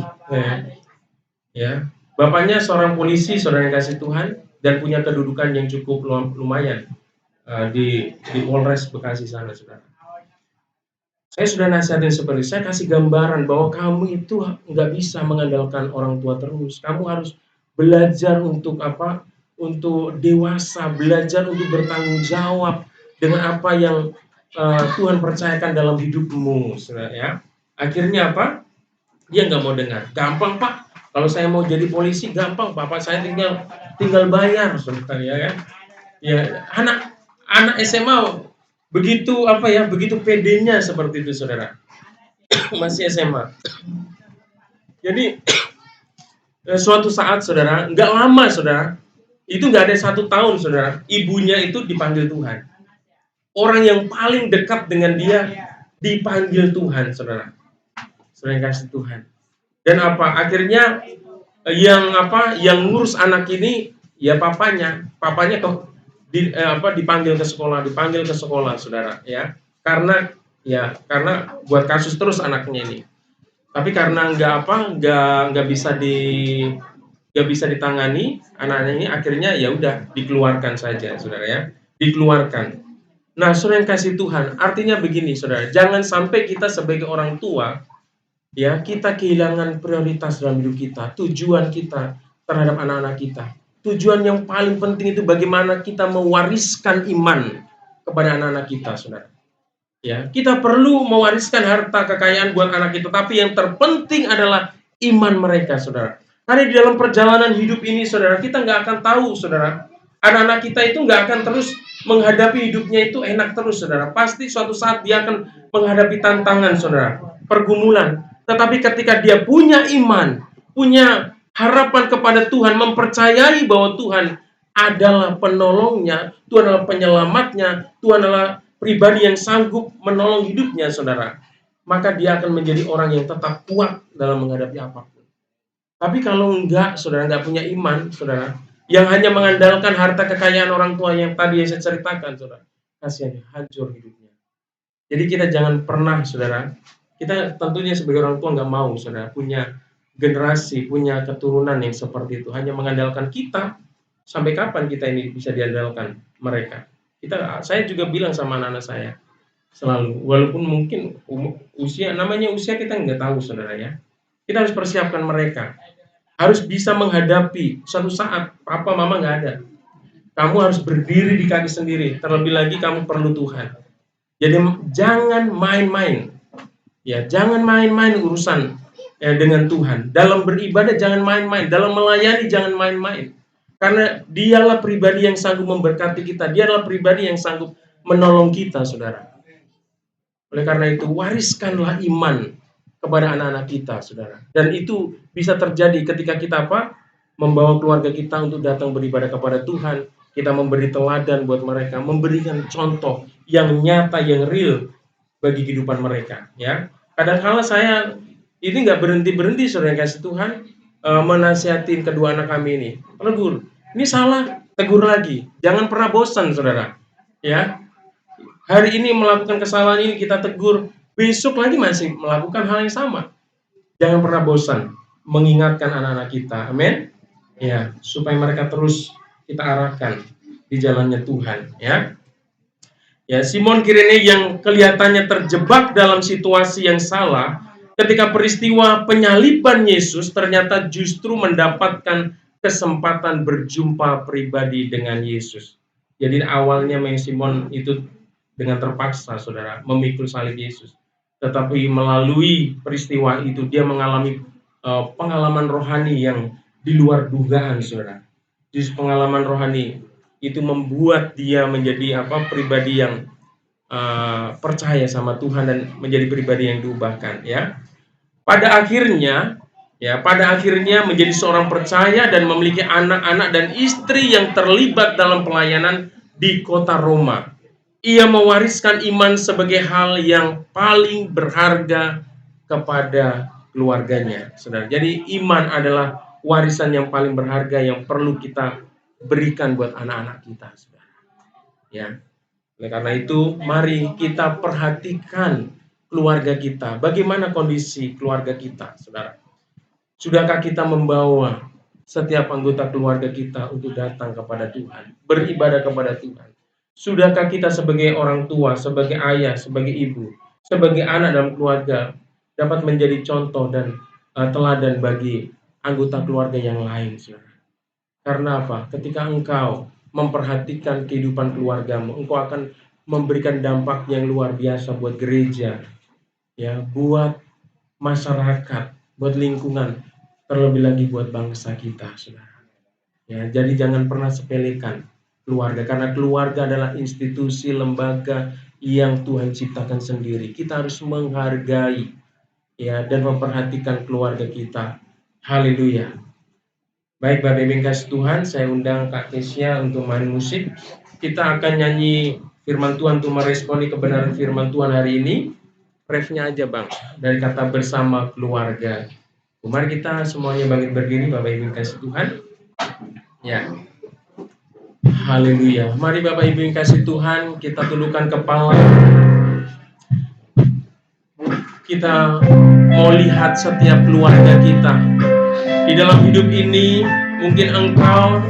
Ya. Bapaknya seorang polisi, saudara yang kasih Tuhan, dan punya kedudukan yang cukup lumayan di Polres Bekasi sana, saudara. Saya sudah nasihatin seperti saya kasih gambaran bahwa kamu itu nggak bisa mengandalkan orang tua terus. Kamu harus belajar untuk untuk dewasa, belajar untuk bertanggung jawab dengan apa yang Tuhan percayakan dalam hidupmu, saudara, ya. Akhirnya apa? Dia nggak mau dengar. Gampang, Pak. Kalau saya mau jadi polisi gampang, bapak saya tinggal bayar, saudara, ya kan? Ya, anak SMA begitu begitu pedenya seperti itu, saudara. Masih SMA. Jadi suatu saat, saudara, nggak lama, saudara, itu nggak ada 1 tahun, saudara, ibunya itu dipanggil Tuhan. Orang yang paling dekat dengan dia dipanggil Tuhan, saudara. Saudara yang kasih Tuhan. Dan akhirnya yang ngurus anak ini ya papanya kok dipanggil ke sekolah, saudara, ya. Karena buat kasus terus anaknya ini. Tapi karena nggak bisa ditangani anaknya ini, akhirnya ya udah dikeluarkan saja, saudara, ya. Dikeluarkan. Nah, saudara yang kasih Tuhan, artinya begini, saudara, jangan sampai kita sebagai orang tua, ya, kita kehilangan prioritas dalam hidup kita, tujuan kita terhadap anak-anak kita. Tujuan yang paling penting itu bagaimana kita mewariskan iman kepada anak-anak kita, saudara. Ya, kita perlu mewariskan harta kekayaan buat anak kita, tapi yang terpenting adalah iman mereka, saudara. Karena di dalam perjalanan hidup ini, saudara, kita nggak akan tahu, saudara, anak-anak kita itu nggak akan terus menghadapi hidupnya itu enak terus, saudara. Pasti suatu saat dia akan menghadapi tantangan, saudara, pergumulan. Tetapi ketika dia punya iman, punya harapan kepada Tuhan, mempercayai bahwa Tuhan adalah penolongnya, Tuhan adalah penyelamatnya, Tuhan adalah pribadi yang sanggup menolong hidupnya, saudara, maka dia akan menjadi orang yang tetap kuat dalam menghadapi apapun. Tapi kalau enggak, saudara, enggak punya iman, saudara, yang hanya mengandalkan harta kekayaan orang tua yang tadi yang saya ceritakan, saudara, kasihan, hancur hidupnya. Jadi kita jangan pernah, saudara, kita tentunya sebagai orang tua nggak mau, saudara, punya generasi, punya keturunan yang seperti itu, hanya mengandalkan kita. Sampai kapan kita ini bisa diandalkan mereka? Saya juga bilang sama anak-anak saya selalu, walaupun mungkin namanya usia kita nggak tahu, saudara ya. Kita harus persiapkan mereka, harus bisa menghadapi suatu saat papa mama nggak ada. Kamu harus berdiri di kaki sendiri. Terlebih lagi kamu perlu Tuhan. Jadi jangan main-main, ya jangan main-main urusan dengan Tuhan. Dalam beribadah jangan main-main, dalam melayani jangan main-main. Karena dialah pribadi yang sanggup memberkati kita, dia adalah pribadi yang sanggup menolong kita, saudara. Oleh karena itu, wariskanlah iman kepada anak-anak kita, saudara. Dan itu bisa terjadi ketika kita membawa keluarga kita untuk datang beribadah kepada Tuhan. Kita memberi teladan buat mereka, memberikan contoh yang nyata, yang real bagi kehidupan mereka. Ya, kadang-kala saya ini nggak berhenti, saudara yang kasih Tuhan, menasihatin kedua anak kami ini. Tegur, ini salah, tegur lagi. Jangan pernah bosan, saudara. Ya. Hari ini melakukan kesalahan ini kita tegur, besok lagi masih melakukan hal yang sama. Jangan pernah bosan mengingatkan anak-anak kita, amin. Ya, supaya mereka terus kita arahkan di jalannya Tuhan, ya. Ya, Simon Kirene yang kelihatannya terjebak dalam situasi yang salah, ketika peristiwa penyaliban Yesus ternyata justru mendapatkan kesempatan berjumpa pribadi dengan Yesus. Jadi awalnya Simon itu dengan terpaksa, saudara, memikul salib Yesus. Tetapi melalui peristiwa itu dia mengalami pengalaman rohani yang di luar dugaan, saudara. Jadi pengalaman rohani itu membuat dia menjadi pribadi yang percaya sama Tuhan dan menjadi pribadi yang diubahkan, ya. Pada akhirnya menjadi seorang percaya dan memiliki anak-anak dan istri yang terlibat dalam pelayanan di kota Roma. Ia mewariskan iman sebagai hal yang paling berharga kepada keluarganya, saudara. Jadi iman adalah warisan yang paling berharga yang perlu kita berikan buat anak-anak kita, saudara. Ya. Oleh karena itu, mari kita perhatikan keluarga kita. Bagaimana kondisi keluarga kita, saudara? Sudahkah kita membawa setiap anggota keluarga kita untuk datang kepada Tuhan, beribadah kepada Tuhan? Sudahkah kita sebagai orang tua, sebagai ayah, sebagai ibu, sebagai anak dalam keluarga dapat menjadi contoh dan teladan bagi anggota keluarga yang lain, saudara? Karena apa? Ketika engkau memperhatikan kehidupan keluargamu, engkau akan memberikan dampak yang luar biasa buat gereja, ya, buat masyarakat, buat lingkungan, terlebih lagi buat bangsa kita, saudara. Ya, jadi jangan pernah sepelekan keluarga, karena keluarga adalah institusi, lembaga yang Tuhan ciptakan sendiri. Kita harus menghargai, ya, dan memperhatikan keluarga kita. Haleluya. Baik, Bapak Ibu yang kasih Tuhan, saya undang Kak Kesia untuk main musik. Kita akan nyanyi firman Tuhan untuk meresponi kebenaran firman Tuhan hari ini. Refnya aja, Bang, dari kata bersama keluarga. Mari kita semuanya bangkit berdiri, Bapak Ibu yang kasih Tuhan. Ya. Haleluya. Mari Bapak Ibu yang kasih Tuhan, kita tundukkan kepala. Kita mau lihat setiap keluarga kita. Di dalam hidup ini, mungkin engkau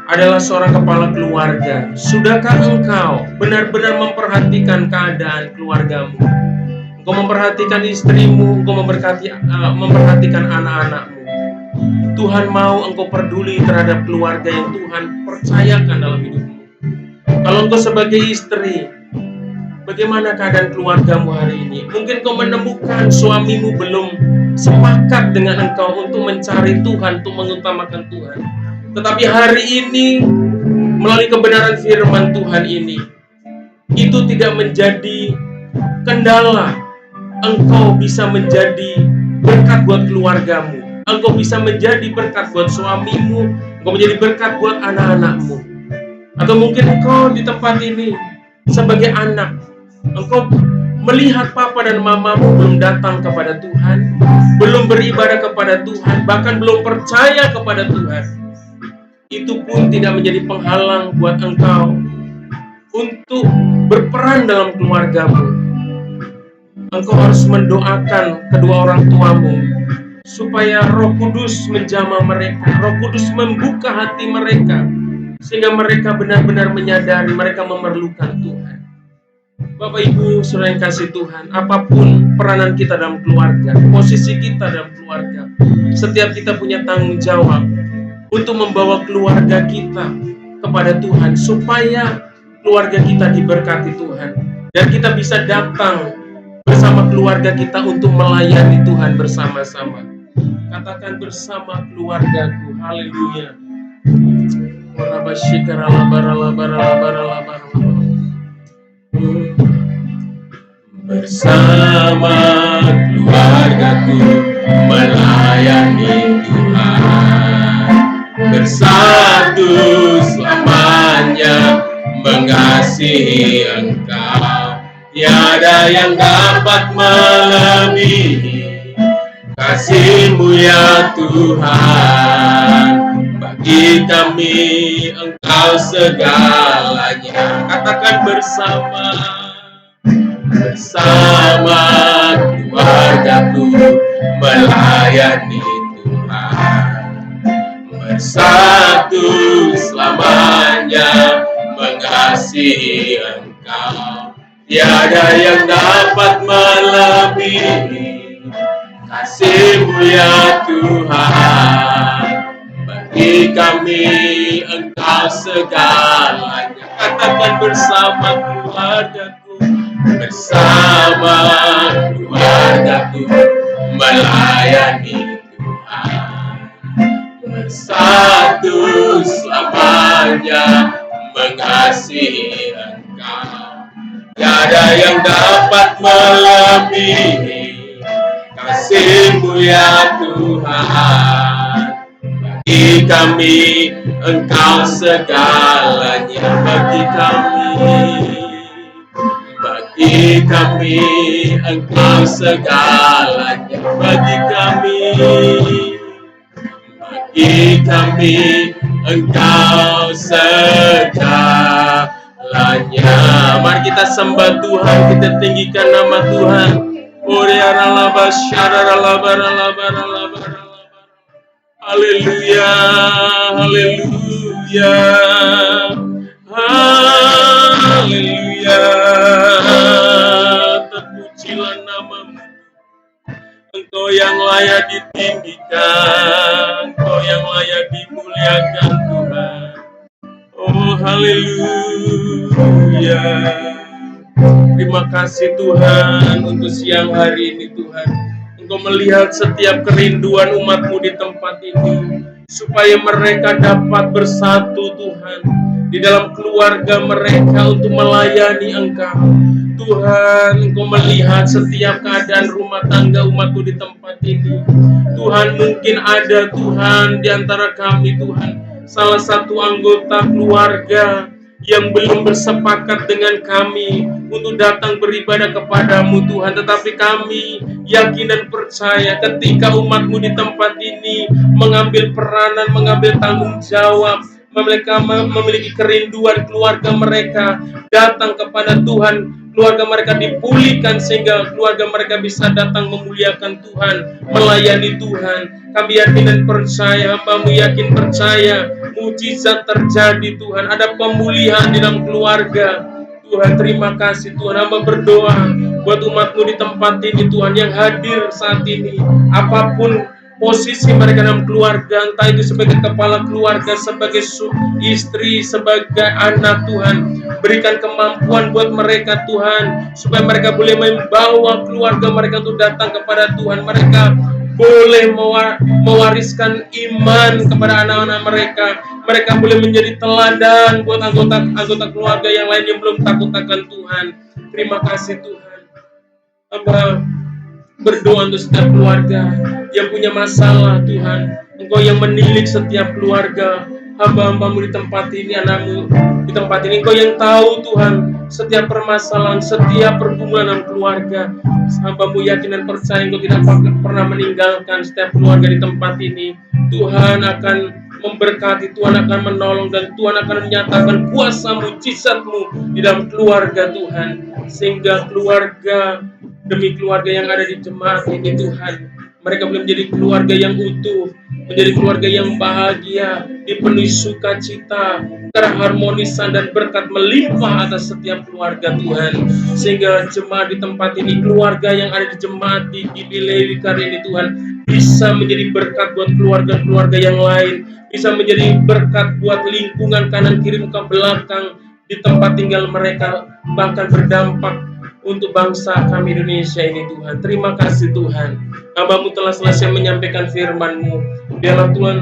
adalah seorang kepala keluarga. Sudahkah engkau benar-benar memperhatikan keadaan keluargamu? Engkau memperhatikan istrimu, engkau memperhatikan anak-anakmu. Tuhan mau engkau peduli terhadap keluarga yang Tuhan percayakan dalam hidupmu. Kalau engkau sebagai istri, bagaimana keadaan keluargamu hari ini? Mungkin kau menemukan suamimu belum sepakat dengan engkau untuk mencari Tuhan, untuk mengutamakan Tuhan. Tetapi hari ini, melalui kebenaran firman Tuhan ini, itu tidak menjadi kendala. Engkau bisa menjadi berkat buat keluargamu. Engkau bisa menjadi berkat buat suamimu. Engkau menjadi berkat buat anak-anakmu. Atau mungkin engkau di tempat ini sebagai anak, engkau melihat papa dan mamamu belum datang kepada Tuhan, belum beribadah kepada Tuhan, bahkan belum percaya kepada Tuhan. itu pun tidak menjadi penghalang buat engkau untuk berperan dalam keluargamu. Engkau harus mendoakan kedua orang tuamu supaya Roh Kudus menjamah mereka, Roh Kudus membuka hati mereka sehingga mereka benar-benar menyadari mereka memerlukan Tuhan. Bapak Ibu saudara yang kasih Tuhan, apapun peranan kita dalam keluarga, posisi kita dalam keluarga, setiap kita punya tanggung jawab untuk membawa keluarga kita kepada Tuhan supaya keluarga kita diberkati Tuhan dan kita bisa datang bersama keluarga kita untuk melayani Tuhan bersama-sama. Katakan bersama keluargaku, haleluya. Bersama keluargaku melayani Tuhan, bersatu selamanya mengasihi Engkau. Tiada yang dapat melebihi kasih-Mu ya Tuhan. Bagi kami Engkau segalanya. Katakan bersama keluargaku melayani Tuhan, bersatu selamanya mengasihi Engkau. Tiada yang dapat melebihi kasih-Mu ya Tuhan. Bagi kami Engkau segalanya. Katakan bersama keluargaku, bersama keluargaku melayani Tuhan, bersatu selamanya mengasihi Engkau. Tiada yang dapat melebihi kasih-Mu ya Tuhan. Bagi kami Engkau segalanya. Bagi kami Engkau segalanya. Bagi kami Engkau segalanya. Mari kita sembah Tuhan, kita tinggikan nama Tuhan. Haleluya, haleluya, haleluya. Terpujilah nama-Mu. Engkau yang layak ditinggikan, Engkau yang layak dimuliakan Tuhan. Oh haleluya. Terima kasih Tuhan untuk siang hari ini Tuhan. Engkau melihat setiap kerinduan umat-Mu di tempat ini, supaya mereka dapat bersatu Tuhan di dalam keluarga mereka untuk melayani Engkau. Tuhan, Engkau melihat setiap keadaan rumah tangga umat-Mu di tempat ini. Tuhan, mungkin ada Tuhan di antara kami Tuhan, salah satu anggota keluarga yang belum bersepakat dengan kami untuk datang beribadah kepadamu Tuhan. Tetapi kami yakin dan percaya ketika umat-Mu di tempat ini mengambil peranan, mengambil tanggung jawab, mereka memiliki kerinduan keluarga mereka datang kepada Tuhan, keluarga mereka dipulihkan sehingga keluarga mereka bisa datang memuliakan Tuhan, melayani Tuhan. Kami yakin dan percaya, hamba-Mu yakin percaya, mujizat terjadi Tuhan, ada pemulihan di dalam keluarga. Tuhan, terima kasih Tuhan. Hamba berdoa buat umat-Mu di tempat ini Tuhan, yang hadir saat ini, apapun posisi mereka dalam keluarga, entah itu sebagai kepala keluarga, sebagai istri, sebagai anak Tuhan, berikan kemampuan buat mereka Tuhan, supaya mereka boleh membawa keluarga mereka untuk datang kepada Tuhan. Mereka boleh mewariskan iman kepada anak-anak mereka. Mereka boleh menjadi teladan buat anggota keluarga yang lain yang belum takut akan Tuhan. Terima kasih Tuhan. Hamba berdoa untuk setiap keluarga yang punya masalah Tuhan. Engkau yang menilik setiap keluarga. Hamba-hamba-Mu di tempat ini, anak-Mu di tempat ini, Engkau yang tahu Tuhan setiap permasalahan, setiap pergumulan dalam keluarga. Hamba-Mu yakin dan percaya Engkau tidak pernah meninggalkan setiap keluarga di tempat ini. Tuhan akan memberkati, Tuhan akan menolong, dan Tuhan akan menyatakan kuasa mujizat-Mu di dalam keluarga Tuhan, sehingga keluarga demi keluarga yang ada di jemaat ini Tuhan, mereka boleh menjadi keluarga yang utuh, menjadi keluarga yang bahagia, dipenuhi sukacita, keharmonisan dan berkat melimpah atas setiap keluarga Tuhan, sehingga jemaat di tempat ini, keluarga yang ada di jemaat di Lewi Karya ini Tuhan, bisa menjadi berkat buat keluarga-keluarga yang lain, bisa menjadi berkat buat lingkungan kanan kiri muka belakang di tempat tinggal mereka, bahkan berdampak untuk bangsa kami Indonesia ini Tuhan. Terima kasih Tuhan, Hamba-Mu telah selesai menyampaikan firman-Mu. Biarlah Tuhan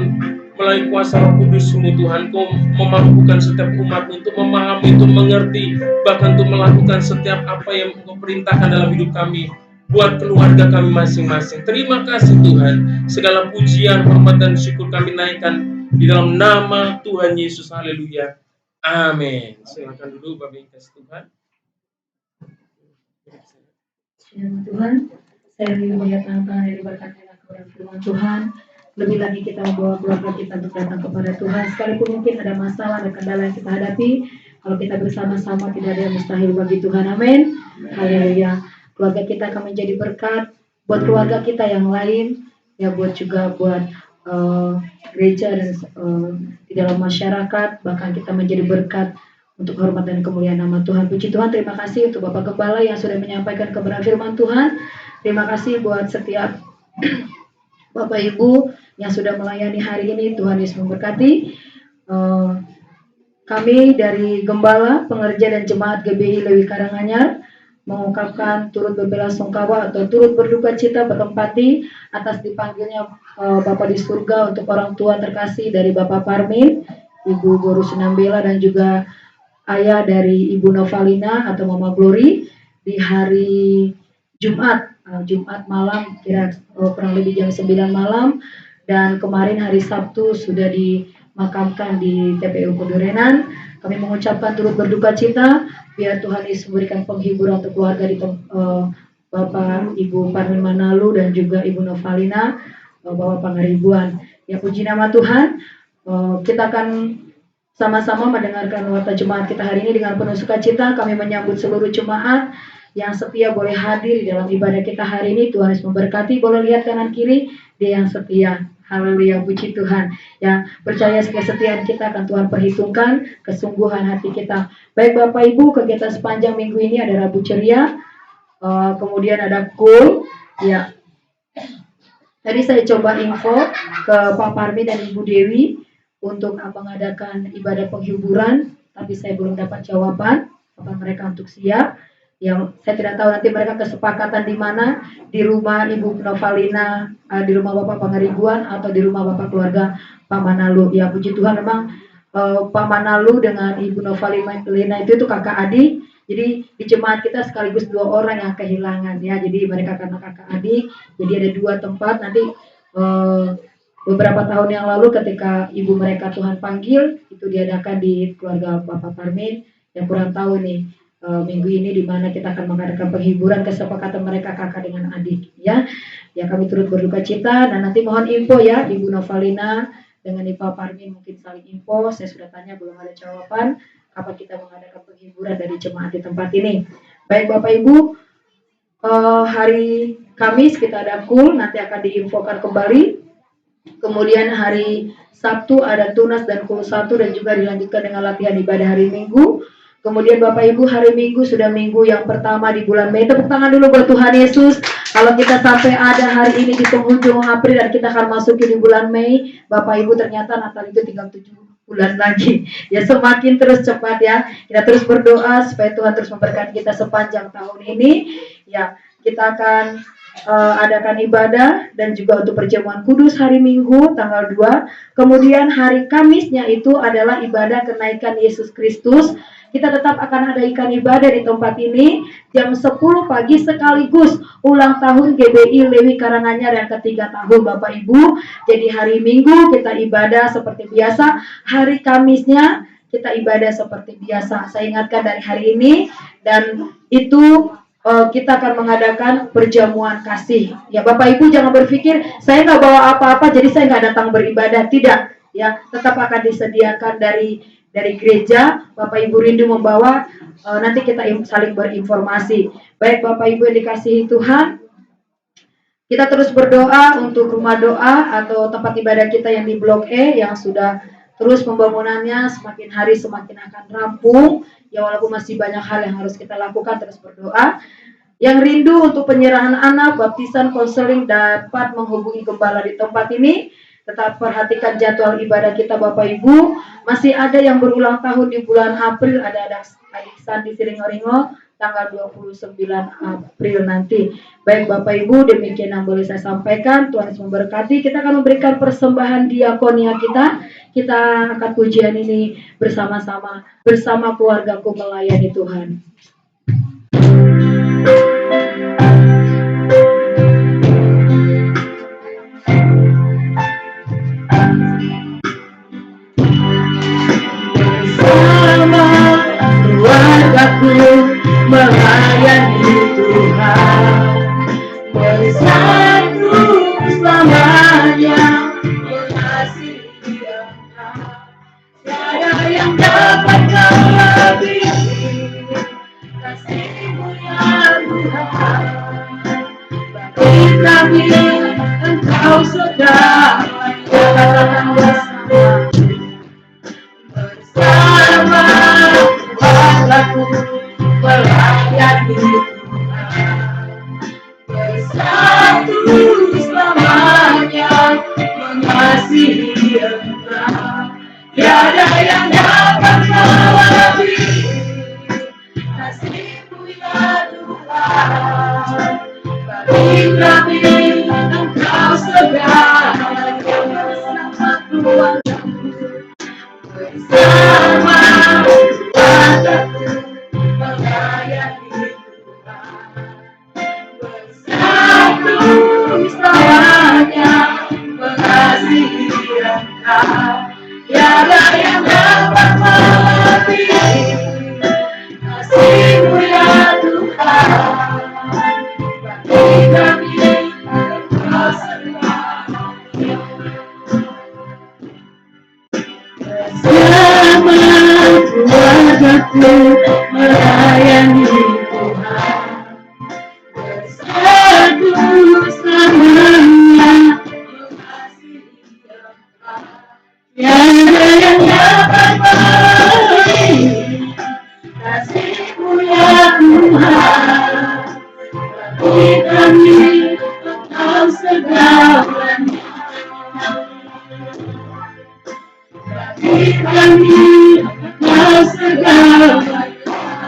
melalui kuasa Roh Kudus-Mu Tuhan, Kau memampukan setiap umat untuk memahami, untuk mengerti, bahkan untuk melakukan setiap apa yang Kau perintahkan dalam hidup kami, buat keluarga kami masing-masing. Terima kasih Tuhan. Segala pujian, hormat, dan syukur kami naikkan di dalam nama Tuhan Yesus. Haleluya. Amin. Silakan duduk Bapak Ibu Tuhan. Firman Tuhan, saya melihat tangan-tangan yang diberkati dengan kebenaran firman Tuhan. Lebih lagi kita membawa keluarga kita untuk datang kepada Tuhan. Sekalipun mungkin ada masalah, ada kendala yang kita hadapi, kalau kita bersama-sama tidak ada yang mustahil bagi Tuhan. Amin. Haleluya. Keluarga kita akan menjadi berkat buat keluarga kita yang lain, ya buat juga buat gereja dan di dalam masyarakat, bahkan kita menjadi berkat untuk hormat dan kemuliaan nama Tuhan. Puji Tuhan, terima kasih untuk Bapak Gembala yang sudah menyampaikan kebenaran firman Tuhan. Terima kasih buat setiap Bapak Ibu yang sudah melayani hari ini. Tuhan Yesus memberkati. Kami dari Gembala, pengerja dan jemaat GBI Lewi Karanganyar mengungkapkan turut berbelasungkawa atau turut berduka cita berempati atas dipanggilnya Bapak di surga untuk orang tua terkasih dari Bapak Parmin, Ibu Guru Sinambela, dan juga ayah dari Ibu Novalina atau Mama Glory di hari Jumat malam, kurang lebih jam 9 malam, dan kemarin hari Sabtu sudah dimakamkan di TPU Kudurenan. Kami mengucapkan turut berduka cita, biar Tuhan Yesus memberikan penghiburan untuk keluarga di Bapak Ibu Parmin Manalu dan juga Ibu Novalina, Bapak Pangaribuan. Ya, puji nama Tuhan. Kita akan sama-sama mendengarkan warta jemaat kita hari ini dengan penuh sukacita. Kami menyambut seluruh jemaat yang setia boleh hadir di dalam ibadah kita hari ini. Tuhan Yesus memberkati. Boleh lihat kanan kiri, dia yang setia. Haleluya, puji Tuhan. Ya, percaya kesetiaan kita akan Tuhan perhitungkan, kesungguhan hati kita. Baik Bapak Ibu, kegiatan sepanjang minggu ini ada Rabu Ceria, kemudian ada Cool. Ya, tadi saya coba info ke Pak Parmi dan Ibu Dewi untuk mengadakan ibadah penghiburan, tapi saya belum dapat jawaban apa mereka untuk siap. Yang saya tidak tahu nanti mereka kesepakatan di mana, di rumah Ibu Novalina, di rumah Bapak Pangaribuan, atau di rumah Bapak keluarga Pak Manalu. Ya, puji Tuhan, memang Pak Manalu dengan Ibu Novalina itu kakak adik. Jadi di jemaat kita sekaligus 2 orang yang kehilangan, ya. Jadi mereka karena kakak adik, jadi ada 2 tempat. Nanti beberapa tahun yang lalu ketika ibu mereka Tuhan panggil, itu diadakan di keluarga Bapak Parmin. Yang kurang tahu nih, minggu ini di mana kita akan mengadakan penghiburan, kesepakatan mereka kakak dengan adik, ya. Ya, kami turut berduka cita, dan nanti mohon info ya, Ibu Novalina dengan Ibu Parmin mungkin saling info. Saya sudah tanya, belum ada jawaban kapan kita mengadakan penghiburan dari jemaat di tempat ini. Baik Bapak Ibu, hari Kamis kita ada Cool, nanti akan diinfokan kembali. Kemudian hari Sabtu ada Tunas dan Cool 1, dan juga dilanjutkan dengan latihan ibadah hari Minggu. Kemudian Bapak Ibu, hari Minggu sudah minggu yang pertama di bulan Mei. Tepuk tangan dulu buat Tuhan Yesus. Kalau kita sampai ada hari ini di penghujung April dan kita akan masuki di bulan Mei, Bapak Ibu, ternyata Natal itu tinggal 7 bulan lagi. Ya, semakin terus cepat ya. Kita terus berdoa supaya Tuhan terus memberkati kita sepanjang tahun ini. Ya, kita akan adakan ibadah dan juga untuk perjamuan kudus hari Minggu tanggal 2. Kemudian hari Kamisnya itu adalah ibadah kenaikan Yesus Kristus. Kita tetap akan adakan ibadah di tempat ini jam 10 pagi sekaligus ulang tahun GBI Lewi Karanganyar yang ke-3 tahun Bapak Ibu. Jadi hari Minggu kita ibadah seperti biasa, hari Kamisnya kita ibadah seperti biasa. Saya ingatkan dari hari ini, dan itu kita akan mengadakan perjamuan kasih. Ya Bapak Ibu, jangan berpikir saya nggak bawa apa-apa jadi saya nggak datang beribadah. Tidak. ya tetap akan disediakan dari gereja. Bapak Ibu rindu membawa, nanti kita saling berinformasi. Baik Bapak Ibu yang dikasihi Tuhan, kita terus berdoa untuk rumah doa atau tempat ibadah kita yang di Blok E yang sudah terus pembangunannya semakin hari semakin akan rampung. Ya walaupun masih banyak hal yang harus kita lakukan, terus berdoa. Yang rindu untuk penyerahan anak, baptisan, konseling dapat menghubungi gembala di tempat ini. Tetap perhatikan jadwal ibadah kita Bapak Ibu. Masih ada yang berulang tahun di bulan April, ada adik Sandi Siringoringo tanggal 29 April nanti. Baik Bapak Ibu, demikian yang boleh saya sampaikan. Tuhan Yesus memberkati. Kita akan memberikan persembahan diakonia kita. Kita akan pujian ini bersama-sama, bersama keluargaku melayani Tuhan. Bersama keluargaku melayani Tuhan, bersatu selamanya mengasihi Engkau. Tiada yang dapat melebihi kasih-Mu ya Tuhan. Bagi kami Engkau segalanya, bersama keluargaku melayani Tuhan, bersatu selamanya mengasihi Engkau. Tiada yang dapat melebihi kasih-Mu ya Tuhan. Bagi kami Engkau segalanya, bersama keluargaku, bersama keluargaku melayani Tuhan, bersatu selamanya mengasihi Engkau. Tiada yang dapat melebihi kasih-Mu ya Tuhan. Bagi kami Engkau segalanya, bersama keluargaku melayani Tuhan, bersatu selamanya mengasihi Engkau. Tiada yang dapat melebihi kasih-Mu ya Tuhan. Bagi kami Engkau segalanya, bagi kami Engkau segalanya.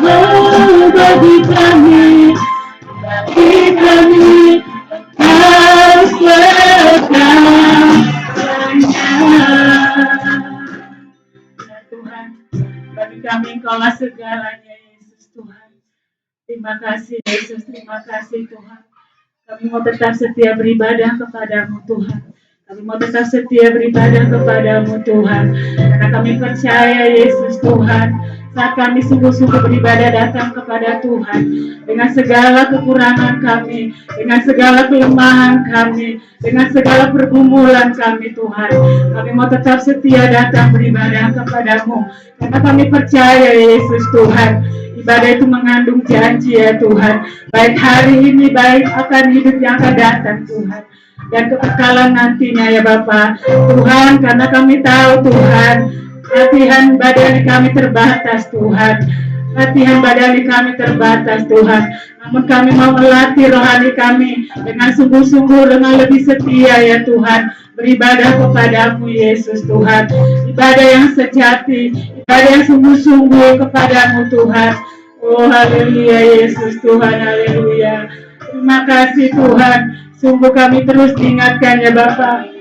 Oh, bagi kami Engkau segalanya. Tuhan, bagi kami Engkaulah segalanya, Yesus Tuhan. Terima kasih Yesus, terima kasih Tuhan. Kami mau tetap setia beribadah kepadamu Tuhan. Kami mau tetap setia beribadah kepadamu Tuhan. Karena kami percaya Yesus Tuhan, saat kami sungguh-sungguh beribadah datang kepada Tuhan, dengan segala kekurangan kami, dengan segala kelemahan kami, dengan segala pergumulan kami Tuhan, kami mau tetap setia datang beribadah kepadamu. Karena kami percaya Yesus Tuhan, ibadah itu mengandung janji ya Tuhan, baik hari ini, baik akan hidup yang akan datang Tuhan, dan kekekalan nantinya ya Bapa Tuhan. Karena kami tahu Tuhan, latihan badani kami terbatas Tuhan, latihan badani kami terbatas Tuhan. Namun kami mau melatih rohani kami dengan sungguh-sungguh, dengan lebih setia ya Tuhan, beribadah kepadamu Yesus Tuhan. Ibadah yang sejati, ibadah yang sungguh-sungguh kepadamu Tuhan. Oh haleluya Yesus Tuhan, haleluya. Terima kasih Tuhan. Sungguh kami terus diingatkan ya Bapak,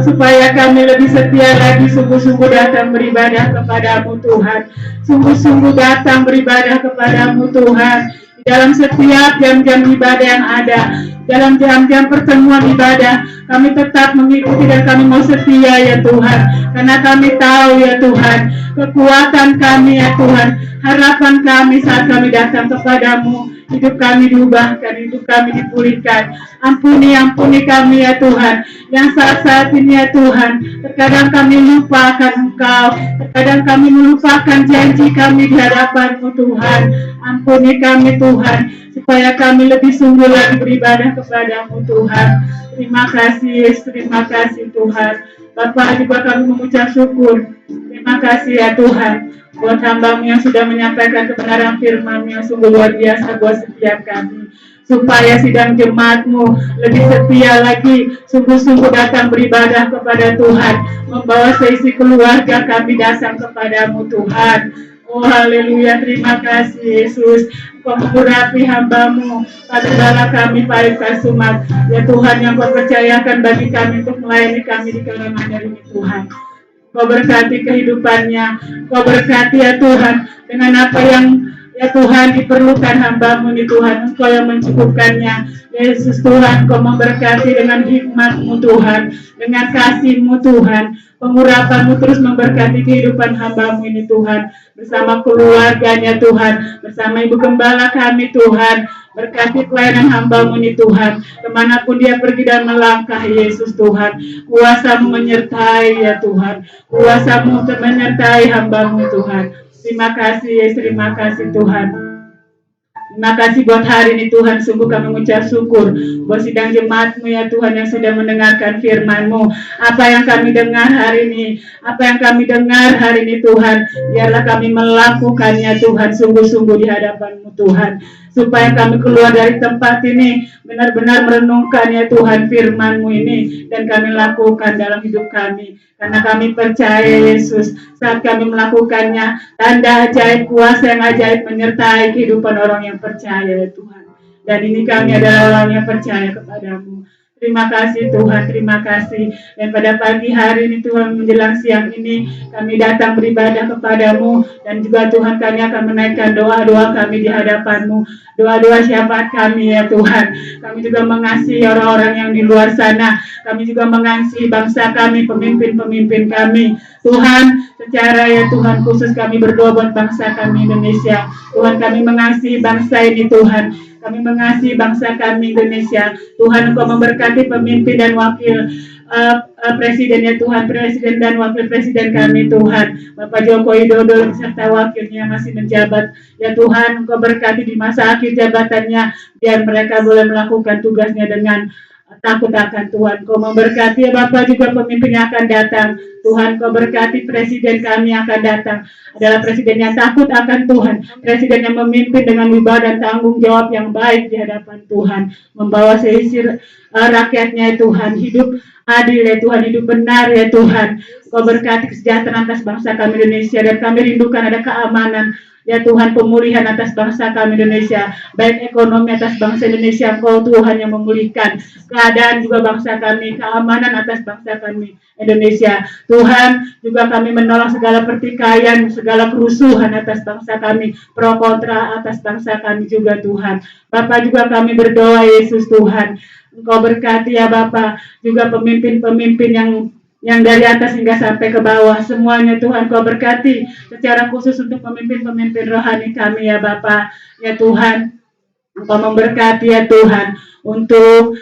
supaya kami lebih setia lagi, sungguh-sungguh datang beribadah kepadamu Tuhan. Sungguh-sungguh datang beribadah kepadamu Tuhan. Di dalam setiap jam-jam ibadah yang ada, dalam jam-jam pertemuan ibadah, Kami tetap mengikuti dan kami mau setia ya Tuhan. Karena kami tahu ya Tuhan, kekuatan kami ya Tuhan, harapan kami saat kami datang kepadamu, hidup kami diubahkan, hidup kami dipulihkan. Ampuni kami ya Tuhan, yang saat-saat ini ya Tuhan, terkadang kami lupakan Engkau, terkadang kami melupakan janji kami di hadapan-Mu Tuhan. Ampuni kami Tuhan, supaya kami lebih sungguh lagi beribadah kepadamu Tuhan. Terima kasih Tuhan. Bapak juga kami mengucap syukur. Terima kasih ya Tuhan, buat hamba-Mu yang sudah menyampaikan kebenaran firman-Mu yang sungguh luar biasa buat setiap kami. Supaya sidang jemaat-Mu lebih setia lagi, sungguh-sungguh datang beribadah kepada Tuhan, membawa seisi keluarga kami datang kepadamu Tuhan. Oh haleluya, terima kasih Yesus. Kau mengurapi hamba-Mu, Padahal kami Pak Kasumat, ya Tuhan yang Kau percayakan bagi kami untuk melayani kami di kalangan dari Tuhan. Kau berkati kehidupannya, Kau berkati ya Tuhan dengan apa yang ya Tuhan diperlukan hamba-Mu nih Tuhan, Engkau yang mencukupkannya. Yesus Tuhan, Kau memberkati dengan hikmat-Mu Tuhan, dengan kasih-Mu Tuhan, pengurapan-Mu terus memberkati kehidupan hamba-Mu ini Tuhan, bersama keluarganya Tuhan, bersama Ibu Gembala kami Tuhan, berkati pelayanan hamba-Mu ini Tuhan, kemanapun dia pergi dan melangkah Yesus Tuhan, kuasa-Mu menyertai ya Tuhan, kuasa-Mu menyertai hamba-Mu Tuhan. Terima kasih Tuhan. Terima kasih buat hari ini Tuhan, sungguh kami mengucap syukur buat sidang jemaat-Mu ya Tuhan yang sudah mendengarkan firman-Mu. Apa yang kami dengar hari ini, Tuhan, biarlah kami melakukannya Tuhan, sungguh-sungguh di hadapan-Mu Tuhan. Supaya kami keluar dari tempat ini benar-benar merenungkan ya Tuhan firman-Mu ini, dan kami lakukan dalam hidup kami. Karena kami percaya Yesus, saat kami melakukannya, tanda ajaib, kuasa yang ajaib menyertai kehidupan orang yang percaya ya Tuhan. Dan ini kami adalah orang yang percaya kepadamu. Terima kasih Tuhan, terima kasih. Dan pada pagi hari ini Tuhan, menjelang siang ini kami datang beribadah kepadamu. Dan juga Tuhan, kami akan menaikkan doa-doa kami di hadapan-Mu, doa-doa syafaat kami ya Tuhan. Kami juga mengasihi orang-orang yang di luar sana. Kami juga mengasihi bangsa kami, pemimpin-pemimpin kami. Tuhan, secara ya Tuhan khusus kami berdoa buat bangsa kami Indonesia. Tuhan, kami mengasihi bangsa ini Tuhan. Kami mengasihi bangsa kami Indonesia. Tuhan, Engkau memberkati pemimpin dan wakil presiden ya Tuhan, presiden dan wakil presiden kami Tuhan, Bapak Joko Widodo serta wakilnya masih menjabat ya Tuhan. Engkau berkati di masa akhir jabatannya, biar mereka boleh melakukan tugasnya dengan takut akan Tuhan. Kau memberkati ya Bapak juga pemimpin yang akan datang. Tuhan, Kau berkati presiden kami yang akan datang, adalah presiden yang takut akan Tuhan, presiden yang memimpin dengan wibawa dan tanggung jawab yang baik di hadapan Tuhan, membawa seisi rakyatnya ya Tuhan, hidup adil ya Tuhan, hidup benar ya Tuhan. Kau berkati kesejahteraan atas bangsa kami Indonesia, dan kami rindukan ada keamanan ya Tuhan, pemulihan atas bangsa kami Indonesia, baik ekonomi atas bangsa Indonesia, Kau Tuhan yang memulihkan keadaan juga bangsa kami, keamanan atas bangsa kami Indonesia. Tuhan, juga kami menolak segala pertikaian, segala kerusuhan atas bangsa kami, pro kontra atas bangsa kami juga Tuhan. Bapak juga kami berdoa Yesus Tuhan, Engkau berkati ya Bapak, juga pemimpin-pemimpin yang dari atas hingga sampai ke bawah, semuanya Tuhan Kau berkati, secara khusus untuk pemimpin-pemimpin rohani kami ya Bapak, ya Tuhan. Engkau memberkati ya Tuhan, untuk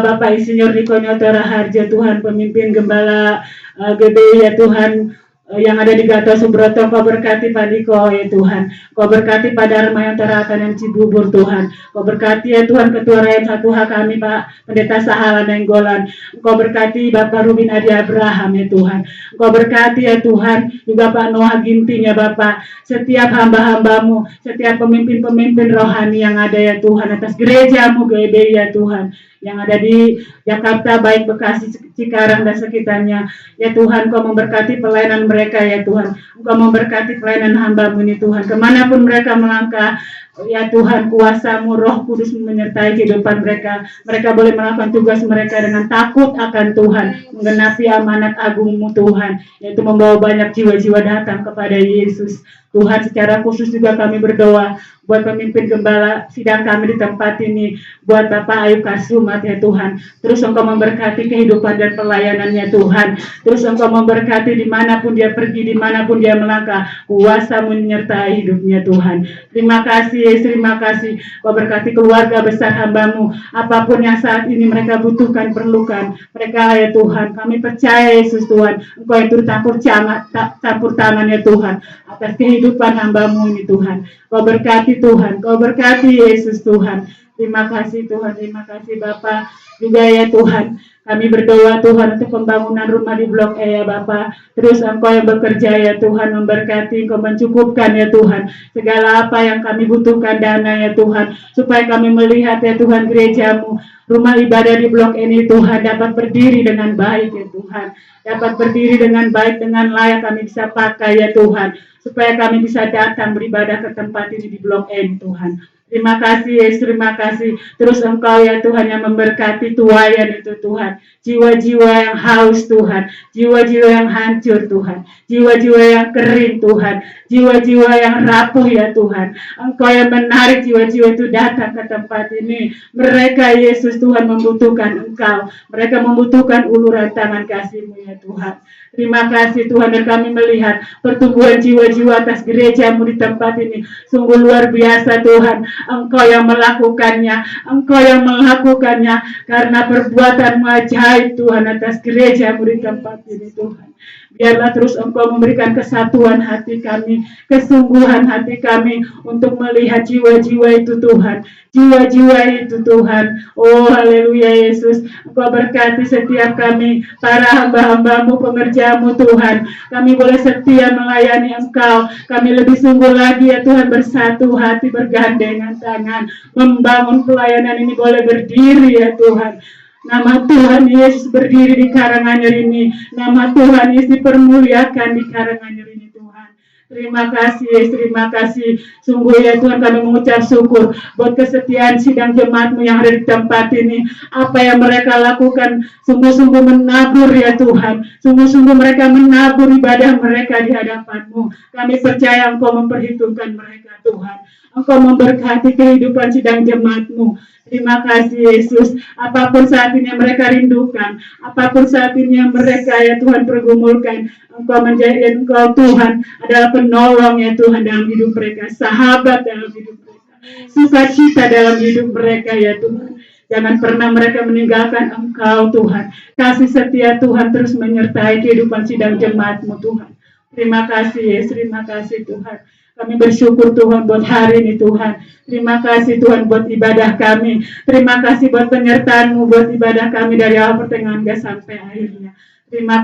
Bapak Insinyur Riko Nyoto Raharjo Tuhan, pemimpin Gembala GBI ya Tuhan, yang ada di Gatot Subroto. Kau berkati Pak Diko ya Tuhan, Kau berkati Pak Dharma yang Tarakan yang Cibubur Tuhan, Kau berkati ya Tuhan Ketua Rakyat 1H kami Pak Pendeta Sahala Nenggolan, Kau berkati Bapak Rubin Adi Abraham ya Tuhan, Kau berkati ya Tuhan juga Pak Noah Ginting ya Bapak, setiap hamba-hambamu, setiap pemimpin-pemimpin rohani yang ada ya Tuhan, atas gerejamu GBI ya Tuhan, yang ada di Jakarta, baik Bekasi, Cikarang dan sekitarnya ya Tuhan. Kau memberkati pelayanan mereka ya Tuhan, Kau memberkati pelayanan hamba-Mu ini Tuhan, kemanapun mereka melangkah ya Tuhan, kuasa-Mu Roh Kudus menyertai kehidupan mereka. Mereka boleh melakukan tugas mereka dengan takut akan Tuhan, menggenapi amanat agung-Mu Tuhan, yaitu membawa banyak jiwa-jiwa datang kepada Yesus. Tuhan, secara khusus juga kami berdoa buat pemimpin gembala sidang kami di tempat ini, buat Bapak Ayub Kasumat ya Tuhan. Terus Engkau memberkati kehidupan dan pelayanannya Tuhan. Terus Engkau memberkati dimanapun dia pergi, dimanapun dia melangkah, kuasa menyertai hidupnya Tuhan. Terima kasih, terima kasih. Kau berkati keluarga besar hamba-Mu, apapun yang saat ini mereka butuhkan, perlukan. Mereka ya Tuhan, kami percaya Yesus Tuhan, Engkau yang turut campur tangan ya Tuhan, atas kehidupan hamba-Mu ini Tuhan. Kau berkati Tuhan, Kau berkati Yesus Tuhan. Terima kasih Tuhan, terima kasih Bapak. Juga ya Tuhan, kami berdoa Tuhan untuk pembangunan rumah di Blok E ya Bapak. Terus Engkau yang bekerja ya Tuhan, memberkati, Engkau mencukupkan ya Tuhan segala apa yang kami butuhkan, dana ya Tuhan, supaya kami melihat ya Tuhan gereja-Mu, rumah ibadah di Blok ini Tuhan dapat berdiri dengan baik ya Tuhan, dapat berdiri dengan baik, dengan layak kami bisa pakai ya Tuhan, supaya kami bisa datang beribadah ke tempat ini di Blok N Tuhan. Terima kasih Yesus, terima kasih. Terus Engkau ya Tuhan yang memberkati tuayan itu Tuhan. Jiwa-jiwa yang haus Tuhan, jiwa-jiwa yang hancur Tuhan, jiwa-jiwa yang kering Tuhan, jiwa-jiwa yang rapuh ya Tuhan. Engkau yang menarik jiwa-jiwa itu datang ke tempat ini. Mereka Yesus Tuhan membutuhkan Engkau, mereka membutuhkan uluran tangan kasih-Mu ya Tuhan. Terima kasih Tuhan, dan kami melihat pertumbuhan jiwa-jiwa atas gereja-Mu di tempat ini sungguh luar biasa Tuhan. Engkau yang melakukannya, Engkau yang melakukannya karena perbuatan-Mu ajaib Tuhan atas gereja-Mu di tempat ini Tuhan. Biarlah terus Engkau memberikan kesatuan hati kami, kesungguhan hati kami untuk melihat jiwa-jiwa itu Tuhan, jiwa-jiwa itu Tuhan. Oh haleluya Yesus, Engkau berkati setiap kami, para hamba-hamba-Mu, pengerja-Mu Tuhan. Kami boleh setia melayani Engkau, kami lebih sungguh lagi ya Tuhan, bersatu hati, bergandengan tangan, membangun pelayanan ini boleh berdiri ya Tuhan. Nama Tuhan Yesus berdiri di Karanganyar ini. Nama Tuhan Yesus dipermuliakan di Karanganyar ini Tuhan. Terima kasih Yesus, terima kasih. Sungguh ya Tuhan, kami mengucap syukur buat kesetiaan sidang jemaat-Mu yang ada di tempat ini. Apa yang mereka lakukan sungguh-sungguh menabur ya Tuhan. Sungguh-sungguh mereka menabur ibadah mereka di hadapan-Mu. Kami percaya Engkau memperhitungkan mereka Tuhan. Engkau memberkati kehidupan sidang jemaat-Mu. Terima kasih Yesus. Apapun saat ini yang mereka rindukan, apapun saat ini yang mereka ya Tuhan pergumulkan, Engkau menjadi Engkau Tuhan adalah penolong ya Tuhan dalam hidup mereka, sahabat dalam hidup mereka, sukacita dalam hidup mereka ya Tuhan. Jangan pernah mereka meninggalkan Engkau Tuhan. Kasih setia Tuhan terus menyertai kehidupan sidang jemaat-Mu Tuhan. Terima kasih Yesus, terima kasih Tuhan. Kami bersyukur Tuhan buat hari ini Tuhan. Terima kasih Tuhan buat ibadah kami. Terima kasih buat penyertaan-Mu buat ibadah kami dari awal pertengahan sampai akhirnya. Terima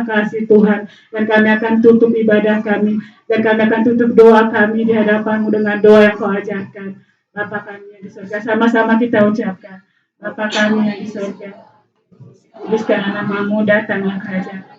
kasih Tuhan. Dan kami akan tutup ibadah kami. Dan kami akan tutup doa kami di hadapan-Mu dengan doa yang Kau ajarkan. Bapa kami yang di surga, sama-sama kita ucapkan. Bapa kami yang di surga, kuduskanlah nama-Mu, datanglah kerajaan.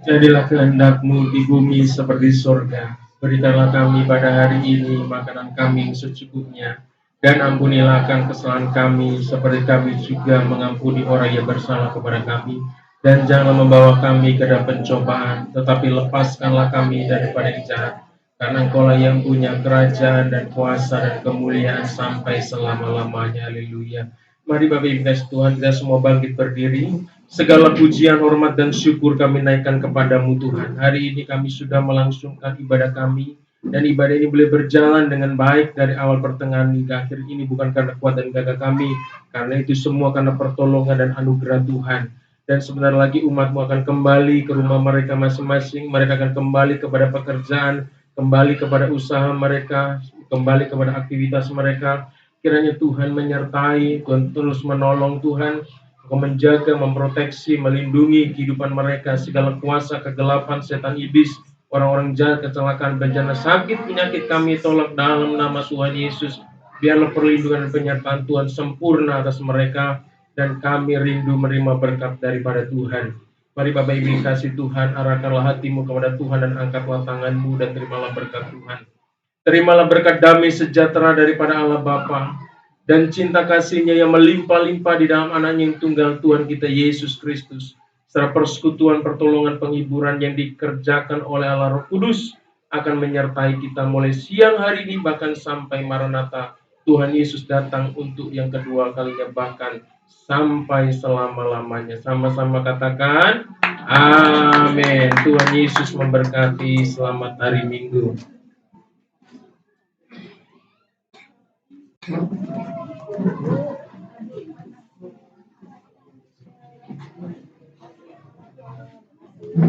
Jadilah kehendak-Mu di bumi seperti surga. Berikanlah kami pada hari ini makanan kami secukupnya, dan ampunilah akan kesalahan kami seperti kami juga mengampuni orang yang bersalah kepada kami. Dan janganlah membawa kami ke dalam pencobaan, tetapi lepaskanlah kami daripada yang jahat. Karena Engkau-lah yang punya kerajaan dan kuasa dan kemuliaan sampai selama-lamanya. Haleluya. Mari Bapak Ibu kasih Tuhan, kita semua bangkit berdiri. Segala pujian, hormat, dan syukur kami naikkan kepada-Mu Tuhan. Hari ini kami sudah melangsungkan ibadah kami, dan ibadah ini boleh berjalan dengan baik dari awal pertengahan hingga akhir ini, bukan karena kuat dan gagah kami, karena itu semua karena pertolongan dan anugerah Tuhan. Dan sebentar lagi umat-Mu akan kembali ke rumah mereka masing-masing. Mereka akan kembali kepada pekerjaan, kembali kepada usaha mereka, kembali kepada aktivitas mereka. Kiranya Tuhan menyertai, Tuhan terus menolong Tuhan. Engkau menjaga, memproteksi, melindungi kehidupan mereka, segala kuasa kegelapan, setan iblis, orang-orang jahat, kecelakaan, bencana, sakit, penyakit kami tolak dalam nama Tuhan Yesus. Biarlah perlindungan dan penyertaan Tuhan sempurna atas mereka, dan kami rindu menerima berkat daripada Tuhan. Mari Bapak Ibu kasih Tuhan, arahkanlah hatimu kepada Tuhan dan angkatlah tanganmu dan terimalah berkat Tuhan. Terimalah berkat damai sejahtera daripada Allah Bapa, dan cinta kasih-Nya yang melimpah-limpah di dalam Anaknya yang tunggal Tuhan kita Yesus Kristus, serta persekutuan, pertolongan, penghiburan yang dikerjakan oleh Allah Roh Kudus, akan menyertai kita mulai siang hari ini bahkan sampai Maranatha. Tuhan Yesus datang untuk yang kedua kalinya bahkan sampai selama-lamanya. Sama-sama katakan amin. Tuhan Yesus memberkati. Selamat hari Minggu.